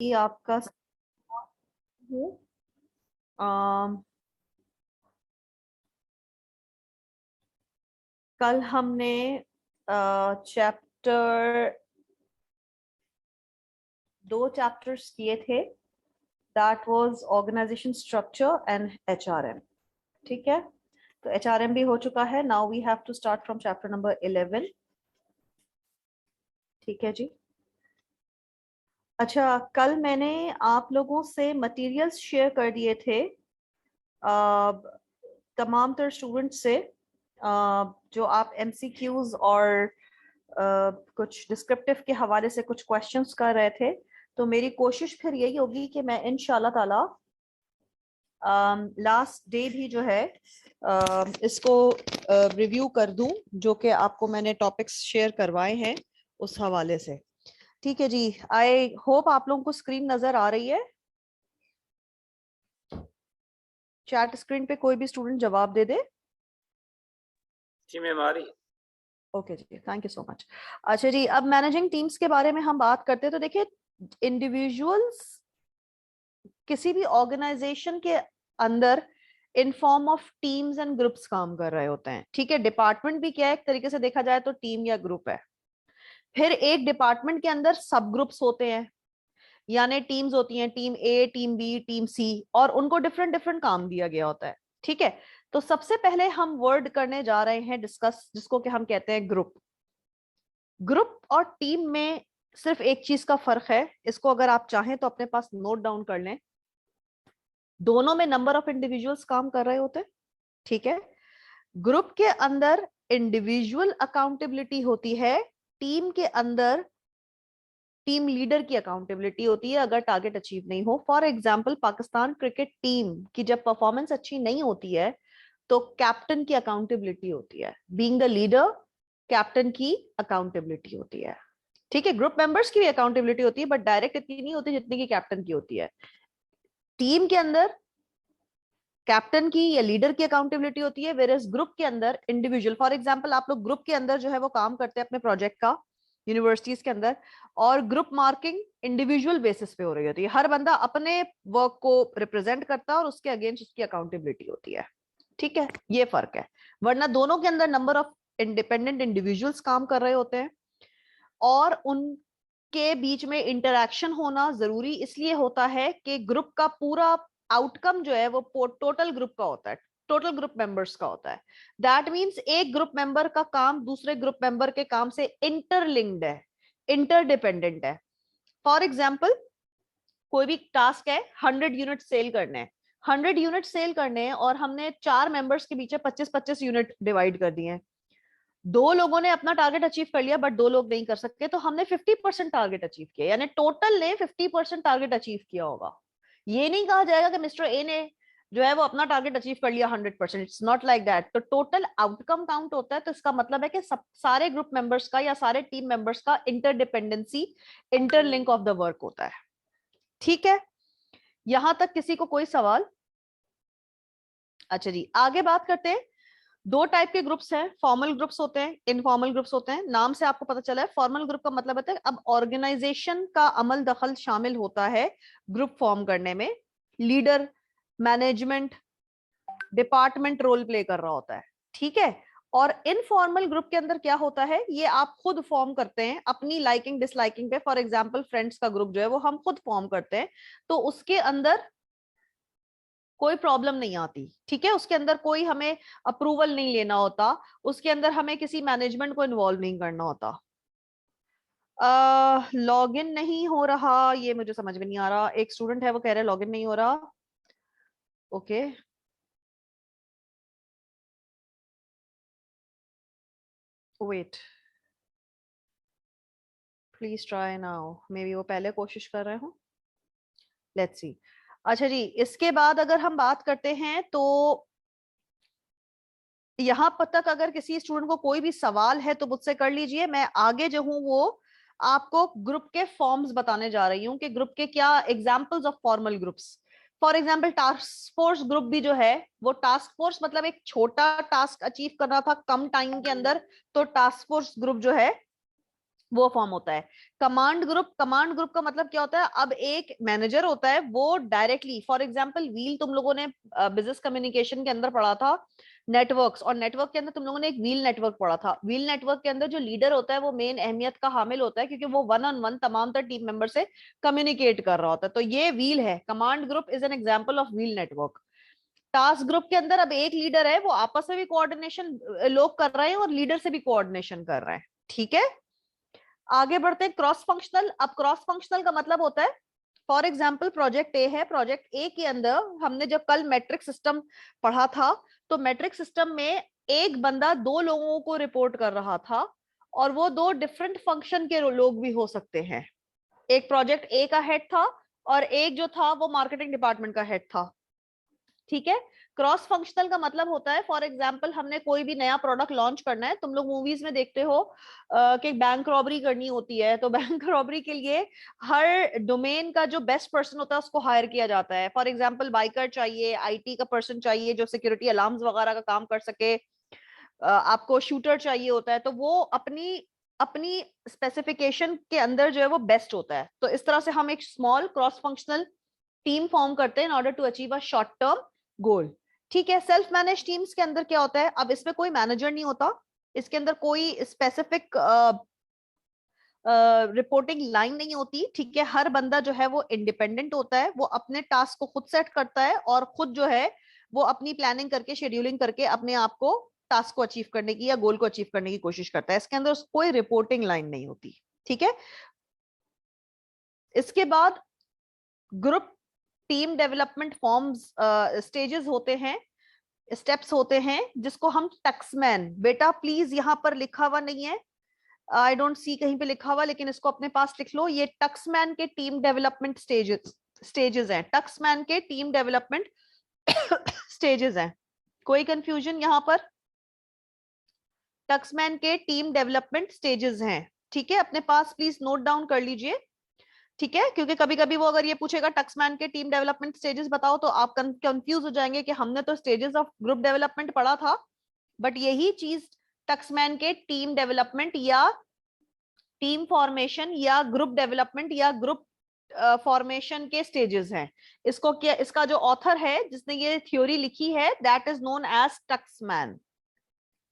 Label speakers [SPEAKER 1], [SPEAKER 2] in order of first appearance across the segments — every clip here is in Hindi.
[SPEAKER 1] कि आपका हूँ कल हमने चैप्टर 2 चैप्टर्स किए थे। That was organisation structure and HRM. ठीक है, तो एचआरएम भी हो चुका है। Now we have to start from chapter number 11। ठीक है जी। अच्छा, कल मैंने आप लोगों से मटेरियल्स शेयर कर दिए थे तमाम तर स्टूडेंट से, जो आप एमसीक्यूज और कुछ डिस्क्रिप्टिव के हवाले से कुछ क्वेश्चंस कर रहे थे। तो मेरी कोशिश फिर यही होगी कि मैं इंशाल्लाह ताला लास्ट डे भी जो है इसको रिव्यू कर दूं, जो कि आपको मैंने टॉपिक्स शेयर करवाए हैं उस हवाले से। ठीक है जी। आई होप आप लोगों को स्क्रीन नजर आ रही है। चैट स्क्रीन पे कोई भी स्टूडेंट जवाब दे दे।
[SPEAKER 2] जी मैम, आ रही है।
[SPEAKER 1] ओके जी, थैंक यू सो मच। अच्छा जी, अब मैनेजिंग टीम्स के बारे में हम बात करते हैं। तो देखिए, इंडिविजुअल्स किसी भी ऑर्गेनाइजेशन के अंदर इन form of teams and groups काम कर रहे होते हैं। ठीक है, डिपार्टमेंट भी क्या है, एक तरीके से देखा जाए तो टीम या ग्रुप है। फिर एक डिपार्टमेंट के अंदर सब ग्रुप्स होते हैं, यानी टीम्स होती हैं, टीम ए, टीम बी, टीम सी, और उनको डिफरेंट डिफरेंट काम दिया गया होता है। ठीक है, तो सबसे पहले हम वर्ड करने जा रहे हैं डिस्कस, जिसको कि हम कहते हैं ग्रुप। ग्रुप और टीम में सिर्फ एक चीज का फर्क है, इसको अगर आप चाहें तो अपने पास नोट डाउन कर लें। दोनों में नंबर ऑफ इंडिविजुअल्स काम कर रहे होते हैं। ठीक है, ग्रुप के अंदर इंडिविजुअल अकाउंटेबिलिटी होती है, टीम के अंदर टीम लीडर की अकाउंटेबिलिटी होती है अगर टारगेट अचीव नहीं हो। For example, Pakistan cricket team की जब परफॉर्मेंस अच्छी नहीं होती है तो कैप्टन की अकाउंटेबिलिटी होती है। बीइंग द लीडर, कैप्टन की अकाउंटेबिलिटी होती है। ठीक है, ग्रुप मेंबर्स की भी अकाउंटेबिलिटी होती है, बट डायरेक्ट इतनी नहीं होती जितनी की कैप्टन की होती है। टीम के अंदर कैप्टन की या लीडर की अकाउंटेबिलिटी होती है, वेयर एज ग्रुप के अंदर इंडिविजुअल। फॉर एग्जांपल, आप लोग ग्रुप के अंदर जो है वो काम करते हैं अपने प्रोजेक्ट का यूनिवर्सिटीज के अंदर, और ग्रुप मार्किंग इंडिविजुअल बेसिस पे हो रही होती है। हर बंदा अपने वर्क को रिप्रेजेंट करता है और उसके अगेंस्ट उसकी अकाउंटेबिलिटी होती है। ठीक है, ये फर्क है। वरना दोनों के अंदर नंबर ऑफ इंडिपेंडेंट इंडिविजुअल्स काम कर रहे होते हैं, और उनके बीच में इंटरैक्शन होना जरूरी इसलिए होता है कि ग्रुप का पूरा आउटकम जो है वो टोटल ग्रुप का होता है, टोटल ग्रुप मेंबर्स का होता है। दैट मींस एक ग्रुप मेंबर का काम दूसरे ग्रुप मेंबर के काम से इंटरलिंक्ड है, इंटरडिपेंडेंट है। फॉर एग्जाम्पल, कोई भी टास्क है, 100 यूनिट सेल करने हैं, 100 यूनिट सेल करने हैं, और हमने 4 मेंबर्स के बीच 25-25 यूनिट डिवाइड कर दिए हैं। दो लोगों ने अपना टारगेट अचीव कर लिया बट दो लोग नहीं कर सकते, तो हमने 50% टारगेट अचीव किया, यानी टोटल ने 50% टारगेट अचीव किया होगा। ये नहीं कहा जाएगा कि मिस्टर ए ने जो है वो अपना टारगेट अचीव कर लिया 100%। It's not like that. तो टोटल आउटकम काउंट होता है। तो इसका मतलब है कि सब सारे ग्रुप मेंबर्स का या सारे टीम मेंबर्स का interdependency, interlink of the work होता है। ठीक है, यहां तक किसी को कोई सवाल? अच्छा जी, आगे बात करते हैं। दो टाइप के ग्रुप्स हैं, फॉर्मल ग्रुप्स होते हैं, इनफॉर्मल ग्रुप्स होते हैं। नाम से आपको पता चला है, फॉर्मल ग्रुप का मतलब होता है अब ऑर्गेनाइजेशन का अमल दखल शामिल होता है ग्रुप फॉर्म करने में। Leader, management, department role play कर रहा होता है। ठीक है, और इनफॉर्मल ग्रुप के अंदर क्या होता है, ये आप खुद फॉर्म करते हैं अपनी लाइकिंग डिसलाइकिंग पे। फॉर एग्जाम्पल, फ्रेंड्स का ग्रुप जो है वो हम खुद फॉर्म करते हैं, तो उसके अंदर कोई प्रॉब्लम नहीं आती। ठीक है, उसके अंदर कोई हमें अप्रूवल नहीं लेना होता, उसके अंदर हमें किसी मैनेजमेंट को इन्वॉल्व नहीं करना होता। लॉगिन नहीं हो रहा, ये मुझे समझ में नहीं आ रहा। एक स्टूडेंट है वो कह रहे लॉगिन नहीं हो रहा। Okay, wait, please try now. Maybe वो पहले कोशिश कर रहे हो, लेट्स सी। अच्छा जी, इसके बाद अगर हम बात करते हैं तो यहां पर तक अगर किसी स्टूडेंट को कोई भी सवाल है तो मुझसे कर लीजिए। मैं आगे जो हूं वो आपको ग्रुप के फॉर्म्स बताने जा रही हूं कि ग्रुप के क्या examples of formal groups. For example, task force group भी जो है वो टास्क फोर्स मतलब एक छोटा टास्क अचीव करना था कम टाइम के अंदर, तो टास्क फोर्स ग्रुप जो है वो फॉर्म होता है। कमांड ग्रुप का मतलब क्या होता है, अब एक मैनेजर होता है, वो डायरेक्टली, फॉर एग्जांपल व्हील, तुम लोगों ने बिजनेस कम्युनिकेशन के अंदर पढ़ा था नेटवर्क्स, और नेटवर्क के अंदर तुम लोगों ने एक व्हील नेटवर्क पढ़ा था। व्हील नेटवर्क के अंदर जो लीडर होता है वो मेन अहमियत का हामिल होता है, क्योंकि वो वन ऑन वन तमाम तर टीम मेंबर से कम्युनिकेट कर रहा होता है। तो ये व्हील है, command group is an example of wheel network. Task group के अंदर अब एक लीडर है, वो आपस में भी कोऑर्डिनेशन लोग कर रहे हैं और लीडर से भी कोऑर्डिनेशन कर रहे हैं। ठीक है, आगे बढ़ते हैं। क्रॉस फंक्शनल, अब क्रॉस फंक्शनल का मतलब होता है, फॉर एग्जाम्पल प्रोजेक्ट ए है, प्रोजेक्ट ए के अंदर हमने जब कल मैट्रिक सिस्टम पढ़ा था, तो मैट्रिक सिस्टम में एक बंदा दो लोगों को रिपोर्ट कर रहा था, और वो दो डिफरेंट फंक्शन के लोग भी हो सकते हैं। एक प्रोजेक्ट ए का हेड था, और एक जो था वो मार्केटिंग डिपार्टमेंट का हेड था। ठीक है, क्रॉस फंक्शनल का मतलब होता है, फॉर एग्जांपल हमने कोई भी नया प्रोडक्ट लॉन्च करना है, तुम लोग मूवीज में देखते हो कि बैंक रॉबरी करनी होती है, तो बैंक रॉबरी के लिए हर डोमेन का जो बेस्ट पर्सन होता है उसको हायर किया जाता है। फॉर एग्जांपल बाइकर चाहिए, आईटी का पर्सन चाहिए जो सिक्योरिटी अलार्म्स वगैरह का काम कर सके, आपको शूटर चाहिए होता है, तो वो अपनी अपनी स्पेसिफिकेशन के अंदर जो है वो बेस्ट होता है। तो इस तरह से हम एक small cross functional team form करते हैं in order to achieve a short term goal. ठीक है, सेल्फ मैनेज टीम्स के अंदर क्या होता है, अब इसमें कोई मैनेजर नहीं होता, इसके अंदर कोई स्पेसिफिक रिपोर्टिंग लाइन नहीं होती। ठीक है, हर बंदा जो है वो इंडिपेंडेंट होता है, वो अपने टास्क को खुद सेट करता है, और खुद जो है वो अपनी प्लानिंग करके, शेड्यूलिंग करके अपने आप को टास्क को अचीव करने की या गोल को अचीव करने की कोशिश करता है। इसके अंदर कोई रिपोर्टिंग लाइन नहीं होती। ठीक है, इसके बाद group team development forms, stages होते हैं, स्टेप्स होते हैं, जिसको हम टक्समैन, बेटा प्लीज यहां पर लिखा हुआ नहीं है, आई डोंट सी कहीं पे लिखा हुआ, लेकिन इसको अपने पास लिख लो। ये टक्समैन के टीम डेवलपमेंट स्टेजेस हैं, टक्समैन के टीम डेवलपमेंट स्टेजेस हैं। कोई कंफ्यूजन यहां पर? टक्समैन के टीम डेवलपमेंट स्टेजेस हैं। ठीक है, अपने पास प्लीज नोट डाउन कर लीजिए। ठीक है, क्योंकि कभी कभी वो अगर ये पूछेगा टक्समैन के टीम डेवलपमेंट स्टेजेस बताओ, तो आप कंफ्यूज हो जाएंगे कि हमने तो स्टेजेस ऑफ ग्रुप डेवलपमेंट पढ़ा था, बट यही चीज टक्समैन के टीम डेवलपमेंट या टीम फॉर्मेशन या ग्रुप डेवलपमेंट या ग्रुप फॉर्मेशन के स्टेजेस हैं। इसको क्या, इसका जो ऑथर है जिसने ये थ्योरी लिखी है, दैट इज नोन एज टक्समैन।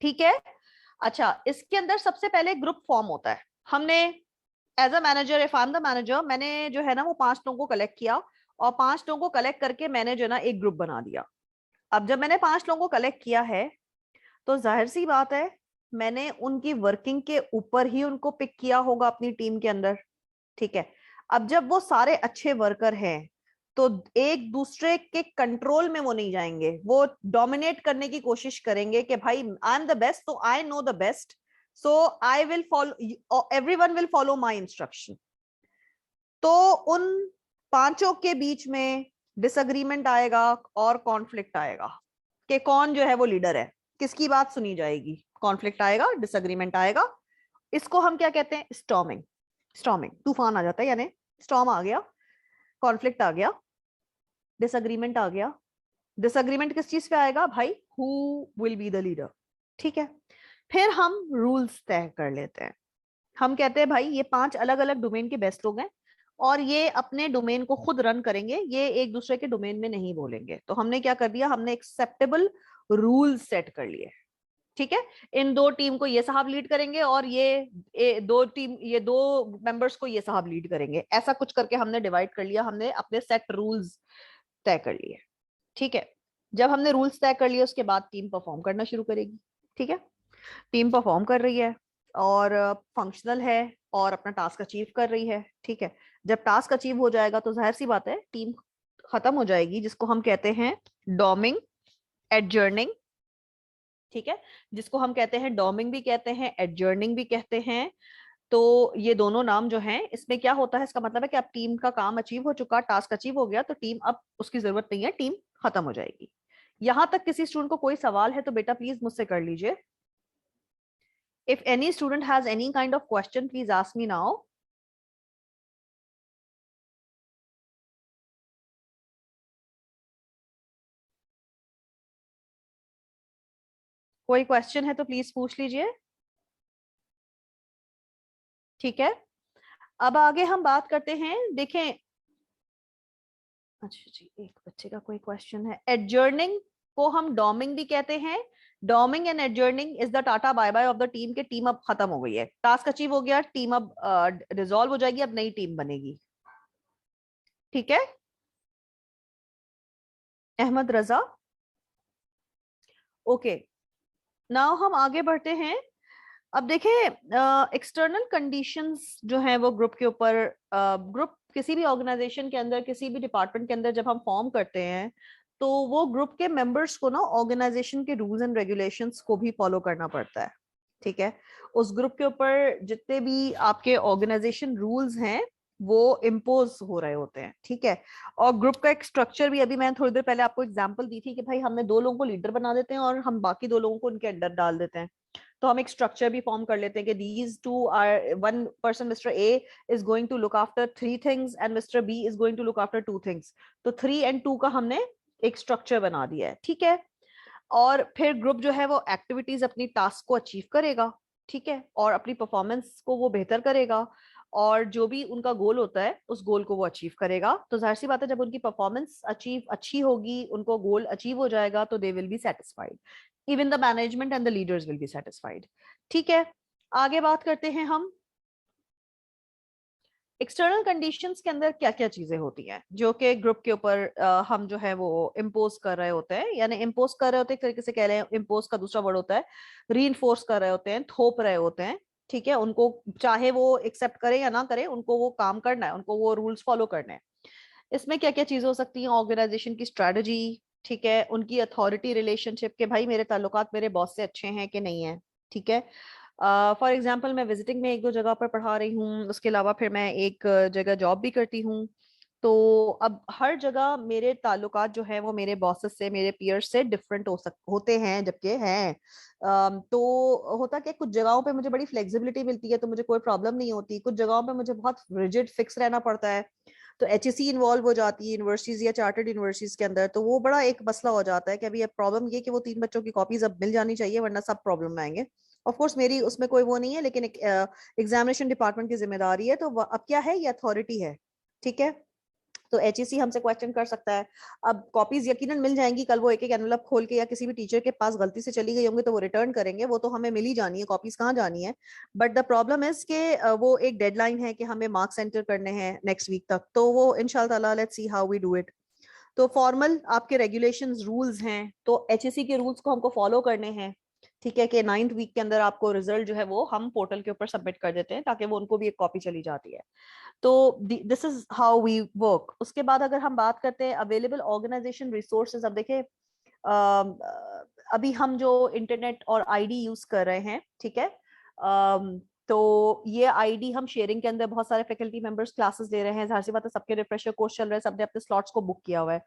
[SPEAKER 1] ठीक है, अच्छा, इसके अंदर सबसे पहले ग्रुप फॉर्म होता है। हमने as a manager, if I am the manager, मैंने जो है ना वो 5 लोगों को कलेक्ट किया, और 5 लोगों को कलेक्ट करके मैंने जो है ना एक ग्रुप बना दिया। अब जब मैंने 5 लोगों को कलेक्ट किया है, तो जाहिर सी बात है मैंने उनकी वर्किंग के ऊपर ही उनको पिक किया होगा अपनी टीम के अंदर। ठीक है, अब जब वो सारे अच्छे वर्कर हैं, तो एक दूसरे के कंट्रोल में वो नहीं जाएंगे, वो डोमिनेट करने की कोशिश करेंगे कि भाई आई एम द बेस्ट, तो I know the best, so I will follow, everyone will follow my instruction. तो उन पांचों के बीच में डिसएग्रीमेंट आएगा और कॉन्फ्लिक्ट आएगा कि कौन जो है वो लीडर है, किसकी बात सुनी जाएगी। कॉन्फ्लिक्ट आएगा, डिसएग्रीमेंट आएगा, इसको हम क्या कहते हैं, स्टॉर्मिंग। स्टॉर्मिंग, तूफान आ जाता है, यानी स्टॉर्म आ गया, कॉन्फ्लिक्ट आ गया, डिसएग्रीमेंट आ गया। डिसएग्रीमेंट किस चीज पे आएगा भाई, who will be the leader. ठीक है, फिर हम रूल्स तय कर लेते हैं। हम कहते हैं भाई ये 5 अलग अलग डोमेन के बेस्ट लोग हैं, और ये अपने डोमेन को खुद रन करेंगे, ये एक दूसरे के डोमेन में नहीं बोलेंगे। तो हमने क्या कर दिया, हमने एक्सेप्टेबल रूल्स सेट कर लिए। ठीक है, इन दो टीम को ये साहब लीड करेंगे, और ये दो मेंबर्स को ये साहब लीड करेंगे, ऐसा कुछ करके हमने डिवाइड कर लिया, हमने अपने सेट रूल्स तय कर लिए। ठीक है, जब हमने रूल्स तय कर लिए, उसके बाद टीम परफॉर्म करना शुरू करेगी। ठीक है, टीम परफॉर्म कर रही है और फंक्शनल है और अपना टास्क अचीव कर रही है। ठीक है, जब टास्क अचीव हो जाएगा तो जाहिर सी बात है टीम खत्म हो जाएगी, जिसको हम कहते हैं डॉमिंग, एडजर्निंग। ठीक है, जिसको हम कहते हैं डॉमिंग भी कहते हैं, एडजर्निंग भी कहते हैं। तो ये दोनों नाम जो हैं, इसमें क्या होता है, इसका मतलब है कि अब टीम का काम अचीव हो चुका, टास्क अचीव हो गया, तो टीम अब उसकी जरूरत नहीं है, टीम खत्म हो जाएगी। यहां तक किसी स्टूडेंट को कोई सवाल है तो बेटा प्लीज मुझसे कर लीजिए। If any student has any kind of question, please ask me now. कोई क्वेश्चन है तो प्लीज पूछ लीजिए। ठीक है, अब आगे हम बात करते हैं, देखें, अच्छा जी, एक बच्चे का कोई क्वेश्चन है, एडजर्निंग को हम डॉमिंग भी कहते हैं। डॉमिंग एंड एडजर्निंग इज द टाटा bye bye of the team, के टीम अब खत्म हो गई है, टास्क अचीव हो गया, टीम अब डिसॉल्व हो जाएगी, अब नई टीम बनेगी। ठीक है, अहमद रजा, ओके। नाउ हम आगे बढ़ते हैं। अब देखें, एक्सटर्नल कंडीशंस जो हैं वो ग्रुप के ऊपर, ग्रुप किसी भी ऑर्गेनाइजेशन के अंदर, किसी भी डिपार्टमेंट के अंदर जब हम फॉर्म करते हैं, तो वो ग्रुप के मेंबर्स को ना ऑर्गेनाइजेशन के रूल्स एंड रेगुलेशंस को भी फॉलो करना पड़ता है। ठीक है, उस ग्रुप के ऊपर जितने भी आपके ऑर्गेनाइजेशन रूल्स हैं वो इम्पोज हो रहे होते हैं। ठीक है, और ग्रुप का एक स्ट्रक्चर भी, अभी मैंने थोड़ी देर पहले आपको एग्जांपल दी थी कि भाई हमने 2 लोगों को लीडर बना देते हैं और हम बाकी 2 लोगों को उनके अंडर डाल देते हैं। तो हम एक स्ट्रक्चर भी फॉर्म कर लेते हैं कि these two are, one person mister A is going to look after 3 things and mister B is going to look after 2 things. तो 3 और 2 का हमने एक स्ट्रक्चर बना दिया है। ठीक है, और फिर ग्रुप जो है वो एक्टिविटीज, अपनी टास्क को अचीव करेगा। ठीक है, और अपनी परफॉर्मेंस को वो बेहतर करेगा, और जो भी उनका गोल होता है उस गोल को वो अचीव करेगा। तो जाहिर सी बात है, जब उनकी परफॉर्मेंस अचीव अच्छी होगी, उनको गोल अचीव हो जाएगा, तो they will be satisfied, even the management and the leaders will be satisfied. ठीक है, आगे बात करते हैं हम, एक्सटर्नल कंडीशंस के अंदर क्या क्या चीजें होती हैं जो कि ग्रुप के ऊपर हम जो है वो इम्पोज कर रहे होते हैं, यानी इम्पोज कर रहे होते हैं, एक तरीके से कह रहे हैं, इम्पोज का दूसरा वर्ड होता है रीइंफोर्स कर रहे होते हैं, थोप रहे होते हैं। ठीक है, उनको चाहे वो एक्सेप्ट करे या ना करे, उनको वो काम करना है, उनको वो रूल्स फॉलो करने हैं। इसमें क्या क्या चीजें हो सकती हैं, ऑर्गेनाइजेशन की स्ट्रेटजी, ठीक है, उनकी अथॉरिटी रिलेशनशिप, के भाई मेरे ताल्लुकात मेरे बॉस से अच्छे हैं कि नहीं है। ठीक है, फॉर एग्जाम्पल मैं विजिटिंग में 1-2 जगह पर पढ़ा रही हूँ, उसके अलावा फिर मैं एक जगह जॉब भी करती हूँ। तो अब हर जगह मेरे ताल्लुकात जो है वो मेरे बॉसेस से, मेरे पीयर्स से डिफरेंट होते हैं, जबकि हैं। तो होता क्या, कुछ जगहों पे मुझे बड़ी फ्लेक्सिबिलिटी मिलती है तो मुझे कोई प्रॉब्लम नहीं होती, कुछ जगहों पे मुझे बहुत रिजिड फिक्स रहना पड़ता है। तो एचईसी इन्वॉल्व हो जाती है यूनिवर्सिटीज या चार्टर्ड यूनिवर्सिटीज के अंदर, तो वो बड़ा एक मसला हो जाता है कि अभी अब प्रॉब्लम ये कि वो 3 बच्चों की कॉपीज अब मिल जानी चाहिए, वरना सब प्रॉब्लम में आएंगे। ऑफ कोर्स मेरी उसमें कोई वो नहीं है, लेकिन एग्जामिनेशन डिपार्टमेंट की जिम्मेदारी है, तो अब क्या है, ये अथॉरिटी है। ठीक है, तो एचईसी हमसे क्वेश्चन कर सकता है। अब कॉपीज यकीनन मिल जाएंगी, कल वो एक एक एनवलप खोल के या किसी भी टीचर के पास गलती से चली गई होंगी तो वो रिटर्न करेंगे, वो तो हमें मिल ही जानी है, कॉपीज कहाँ जानी है। बट द प्रॉब्लम इज के वो एक डेडलाइन है कि हमें मार्क्स एंटर करने हैं नेक्स्ट वीक तक, तो वो इंशाल्लाह ताला let's see how we do it. तो फॉर्मल आपके रेगुलेशंस रूल्स हैं, तो एचएससी के रूल्स को हमको फॉलो करने हैं। ठीक है, कि 9th वीक के अंदर आपको रिजल्ट जो है वो हम पोर्टल के ऊपर सबमिट कर देते हैं, ताकि वो उनको भी एक कॉपी चली जाती है। तो this is how we work. उसके बाद अगर हम बात करते हैं अवेलेबल ऑर्गेनाइजेशन रिसोर्सेज, अब देखें, अभी हम जो इंटरनेट और आईडी यूज कर रहे हैं, ठीक है, तो ये आईडी हम शेयरिंग के अंदर, बहुत सारे फैकल्टी मेंबर्स क्लासेस ले रहे हैं, जाहिर सी बात है सबके रिफ्रेशर कोर्स चल रहे हैं, सबने अपने स्लॉट्स को बुक किया हुआ है।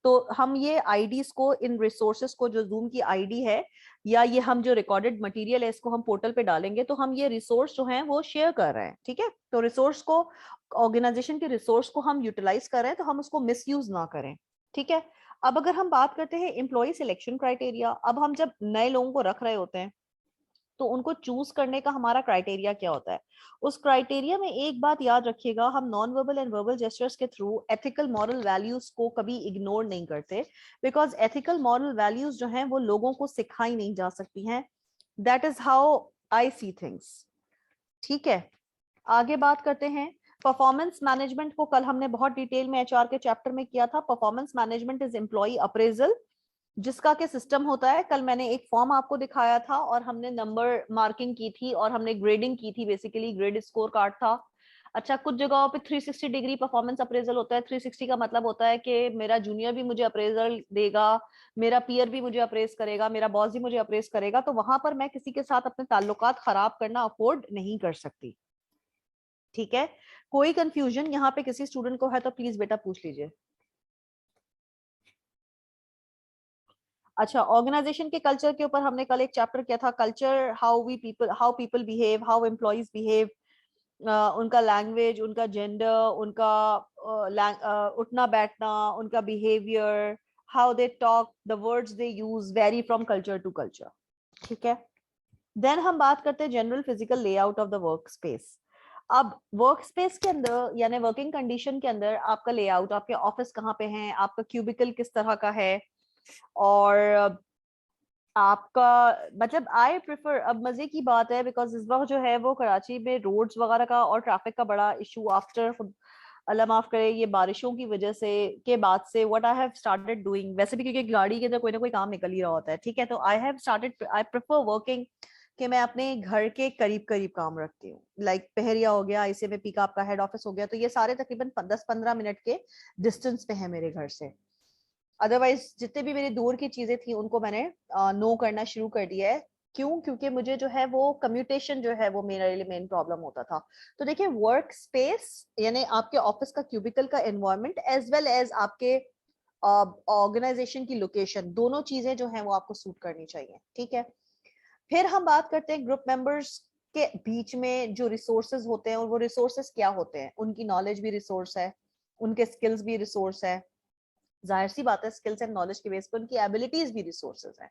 [SPEAKER 1] तो हम ये आईडीज को, इन रिसोर्सेज को, जो जूम की आईडी है या ये हम जो रिकॉर्डेड मटेरियल है, इसको हम पोर्टल पे डालेंगे, तो हम ये रिसोर्स जो हैं वो शेयर कर रहे हैं। ठीक है, तो रिसोर्स को, ऑर्गेनाइजेशन के रिसोर्स को हम यूटिलाइज कर रहे हैं, तो हम उसको मिसयूज ना करें। ठीक है, अब अगर हम बात करते हैं एम्प्लॉय सिलेक्शन क्राइटेरिया, अब हम जब नए लोगों को रख रहे होते हैं तो उनको चूज करने का हमारा क्राइटेरिया क्या होता है। उस क्राइटेरिया में एक बात याद रखिएगा, हम non verbal and verbal gestures के थ्रू एथिकल मॉरल वैल्यूज को कभी इग्नोर नहीं करते, बिकॉज एथिकल मॉरल वैल्यूज जो हैं वो लोगों को सिखाई नहीं जा सकती हैं। That is how I see things. ठीक है, आगे बात करते हैं परफॉर्मेंस मैनेजमेंट को, कल हमने बहुत डिटेल में एचआर के चैप्टर में किया था। Performance management is employ appraisal, जिसका के सिस्टम होता है, कल मैंने एक फॉर्म आपको दिखाया था और हमने नंबर मार्किंग की थी और हमने ग्रेडिंग की थी, बेसिकली ग्रेड स्कोर कार्ड था। अच्छा, कुछ जगहों पे 360 डिग्री परफॉर्मेंस अप्रेजल होता है। 360 का मतलब होता है कि मेरा जूनियर भी मुझे अप्रेजल देगा, मेरा पीयर भी मुझे अप्रेज करेगा, मेरा बॉस भी मुझे अप्रेज करेगा, तो वहां पर मैं किसी के साथ अपने ताल्लुकात खराब करना अफोर्ड नहीं कर सकती। ठीक है, कोई कंफ्यूजन यहाँ पे किसी स्टूडेंट को है तो प्लीज बेटा पूछ लीजिए। अच्छा, ऑर्गेनाइजेशन के कल्चर के ऊपर हमने कल एक चैप्टर किया था, culture, how people behave, how employees behave, उनका लैंग्वेज, उनका जेंडर, उनका उठना बैठना, उनका behaviour, how they talk, the words they use vary from culture to culture. ठीक है, देन हम बात करते हैं general physical layout of the work space. अब वर्क स्पेस के अंदर यानी वर्किंग कंडीशन के अंदर आपका लेआउट, आपके ऑफिस कहाँ पे हैं, आपका क्यूबिकल किस तरह का है, और आपका मतलब आई प्रेफर, अब मजे की बात है बिकॉज इस वक्त जो है वो कराची में रोड्स वगैरह का और ट्रैफिक का बड़ा इशू आफ्टर, अल्लाह माफ करे, ये बारिशों की वजह से के बाद से what I have started doing, वैसे भी क्योंकि गाड़ी के अंदर कोई ना कोई काम निकल ही रहा होता है, ठीक है, तो I have started, I prefer working कि मैं अपने घर के करीब करीब काम रखती हूँ, लाइक पहरिया हो गया, आईसीएमपी का आपका हेड ऑफिस हो गया, तो ये सारे तकरीबन 10-15 मिनट के डिस्टेंस पे है मेरे घर से। अदरवाइज जितने भी मेरी दूर की चीजें थी उनको मैंने नो करना शुरू कर दिया है। क्यों? क्योंकि मुझे जो है वो कम्यूटेशन जो है वो मेरे लिए मेन प्रॉब्लम होता था। तो देखिए वर्क स्पेस यानी आपके ऑफिस का क्यूबिकल का एनवायरनमेंट एज वेल एज आपके ऑर्गेनाइजेशन की लोकेशन, दोनों चीजें जो है वो आपको सूट करनी चाहिए, ठीक है। फिर हम बात करते हैं ग्रुप मेंबर्स के बीच में जो रिसोर्सेज होते हैं, और वो रिसोर्सेज क्या होते हैं। उनकी नॉलेज भी रिसोर्स है, उनके स्किल्स भी रिसोर्स है, जाहिर सी बात है स्किल्स एंड नॉलेज के बेस पर उनकी एबिलिटीज भी रिसोर्सेज हैं,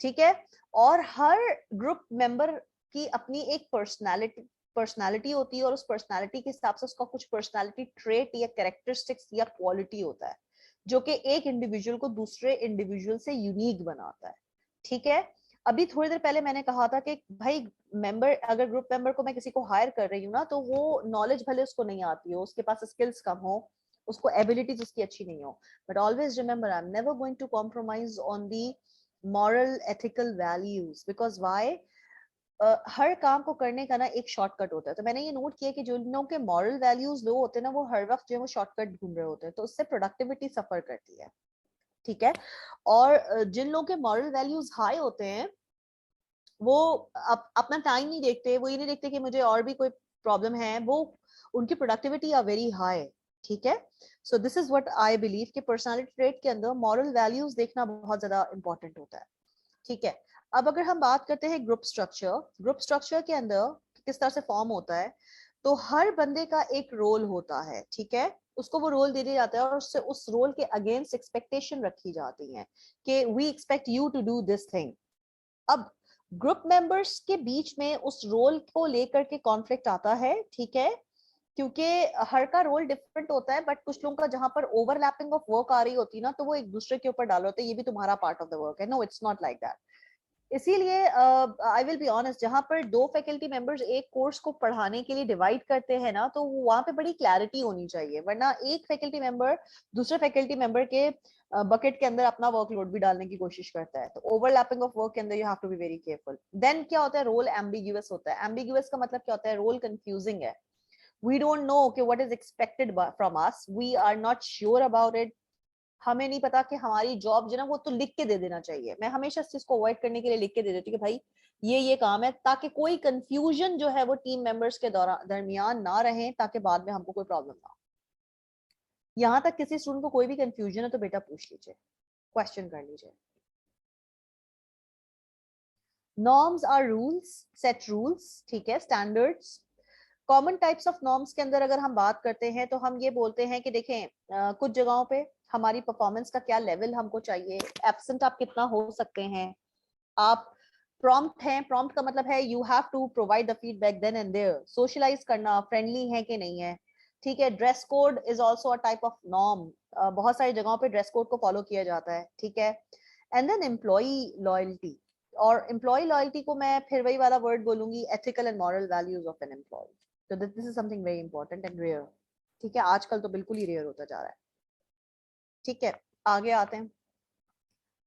[SPEAKER 1] ठीक है। और हर ग्रुप मेंबर की अपनी एक पर्सनालिटी होती है, और उस पर्सनालिटी के हिसाब से उसका कुछ पर्सनालिटी ट्रेट या कैरेक्टरिस्टिक्स या क्वालिटी होता है जो कि एक इंडिविजुअल को दूसरे इंडिविजुअल से यूनिक बनाता है, ठीक है। अभी थोड़ी देर पहले मैंने कहा था कि भाई मेंबर, अगर ग्रुप मेंबर को मैं किसी को हायर कर रही हूँ ना, तो वो नॉलेज भले उसको नहीं आती हो, उसके पास स्किल्स कम हो, उसको एबिलिटीज उसकी अच्छी नहीं हो, but always remember I'm never going to compromise on the moral ethical values because why, हर काम को करने का ना एक शॉर्टकट होता है। तो मैंने ये नोट किया कि जो लोगों के मॉरल वैल्यूज लो होते हैं ना, वो हर वक्त जो है वो शॉर्टकट ढूंढ रहे होते हैं, तो उससे प्रोडक्टिविटी सफर करती है, ठीक है। और जिन लोगों के मॉरल वैल्यूज हाई होते हैं वो अपना टाइम नहीं देखते, वो ये नहीं देखते कि मुझे और भी कोई प्रॉब्लम है, वो उनकी प्रोडक्टिविटी आर वेरी हाई, ठीक है। So this is what I believe कि पर्सनालिटी ट्रेट के अंदर मॉरल वैल्यूज देखना बहुत ज्यादा इंपॉर्टेंट होता है, ठीक है। अब अगर हम बात करते हैं ग्रुप स्ट्रक्चर के अंदर किस तरह से फॉर्म होता है, तो हर बंदे का एक रोल होता है, ठीक है। उसको वो रोल दे दिया जाता है और उससे उस रोल के अगेंस्ट एक्सपेक्टेशन रखी जाती है कि we expect you to do this thing. अब ग्रुप मेंबर्स के बीच में उस रोल को लेकर के कॉन्फ्लिक्ट आता है, ठीक है, क्योंकि हर का रोल डिफरेंट होता है, बट कुछ लोगों का जहां पर ओवरलैपिंग ऑफ वर्क आ रही होती है ना, तो वो एक दूसरे के ऊपर डाल होते हैं, ये भी तुम्हारा पार्ट ऑफ द वर्क है। No, it's not like that. इसीलिए आई विल बी ऑनेस्ट, जहां पर दो फैकल्टी मेंबर्स एक कोर्स को पढ़ाने के लिए डिवाइड करते हैं ना, तो वहां पे बड़ी क्लैरिटी होनी चाहिए, वरना एक फैकल्टी मेंबर दूसरे फैकल्टी मेंबर के बकेट के अंदर अपना वर्कलोड भी डालने की कोशिश करता है। तो ओवरलैपिंग ऑफ वर्क के अंदर you have to be very careful. Then क्या होता है, रोल एम्बिग्यूअस होता है। एम्बिग्यूअस का मतलब क्या होता है, रोल कंफ्यूजिंग है, we don't know कि what is expected from us, we are not sure about it, हमें नहीं पता कि हमारी जॉब जो ना वो तो लिख के दे देना चाहिए। मैं हमेशा इस चीज को अवॉइड करने के लिए लिख के दे देती हूँ कि भाई ये काम है, ताकि कोई कंफ्यूजन जो है वो टीम मेंबर्स के दरमियान ना रहे, ताकि बाद में हमको कोई प्रॉब्लम ना हो। यहाँ तक किसी स्टूडेंट को कोई भी कंफ्यूजन है तो बेटा पूछ लीजिए, क्वेश्चन कर लीजिए। Norms are rules, set rules, ठीक है, standards. Common types of norms के अंदर अगर हम बात करते हैं तो हम ये बोलते हैं कि देखें कुछ जगहों पे हमारी परफॉर्मेंस का क्या लेवल हमको चाहिए, एब्सेंट आप कितना हो सकते हैं, आप प्रॉम्प्ट हैं, प्रॉम्प्ट का मतलब है you have to provide the feedback then and there, socialise करना, फ्रेंडली है कि नहीं है, ठीक है। Dress code is also a type of norm, बहुत सारी जगहों पे ड्रेस कोड को फॉलो किया जाता है, ठीक है। एंड देन एम्प्लॉय लॉयल्टी, और एम्प्लॉय लॉयल्टी को मैं फिर वही वाला वर्ड बोलूंगी, ethical and moral values of an employ. तो this is something very important and rare, ठीक है, आजकल तो बिल्कुल ही रेयर होता जा रहा है, ठीक है। आगे आते हैं।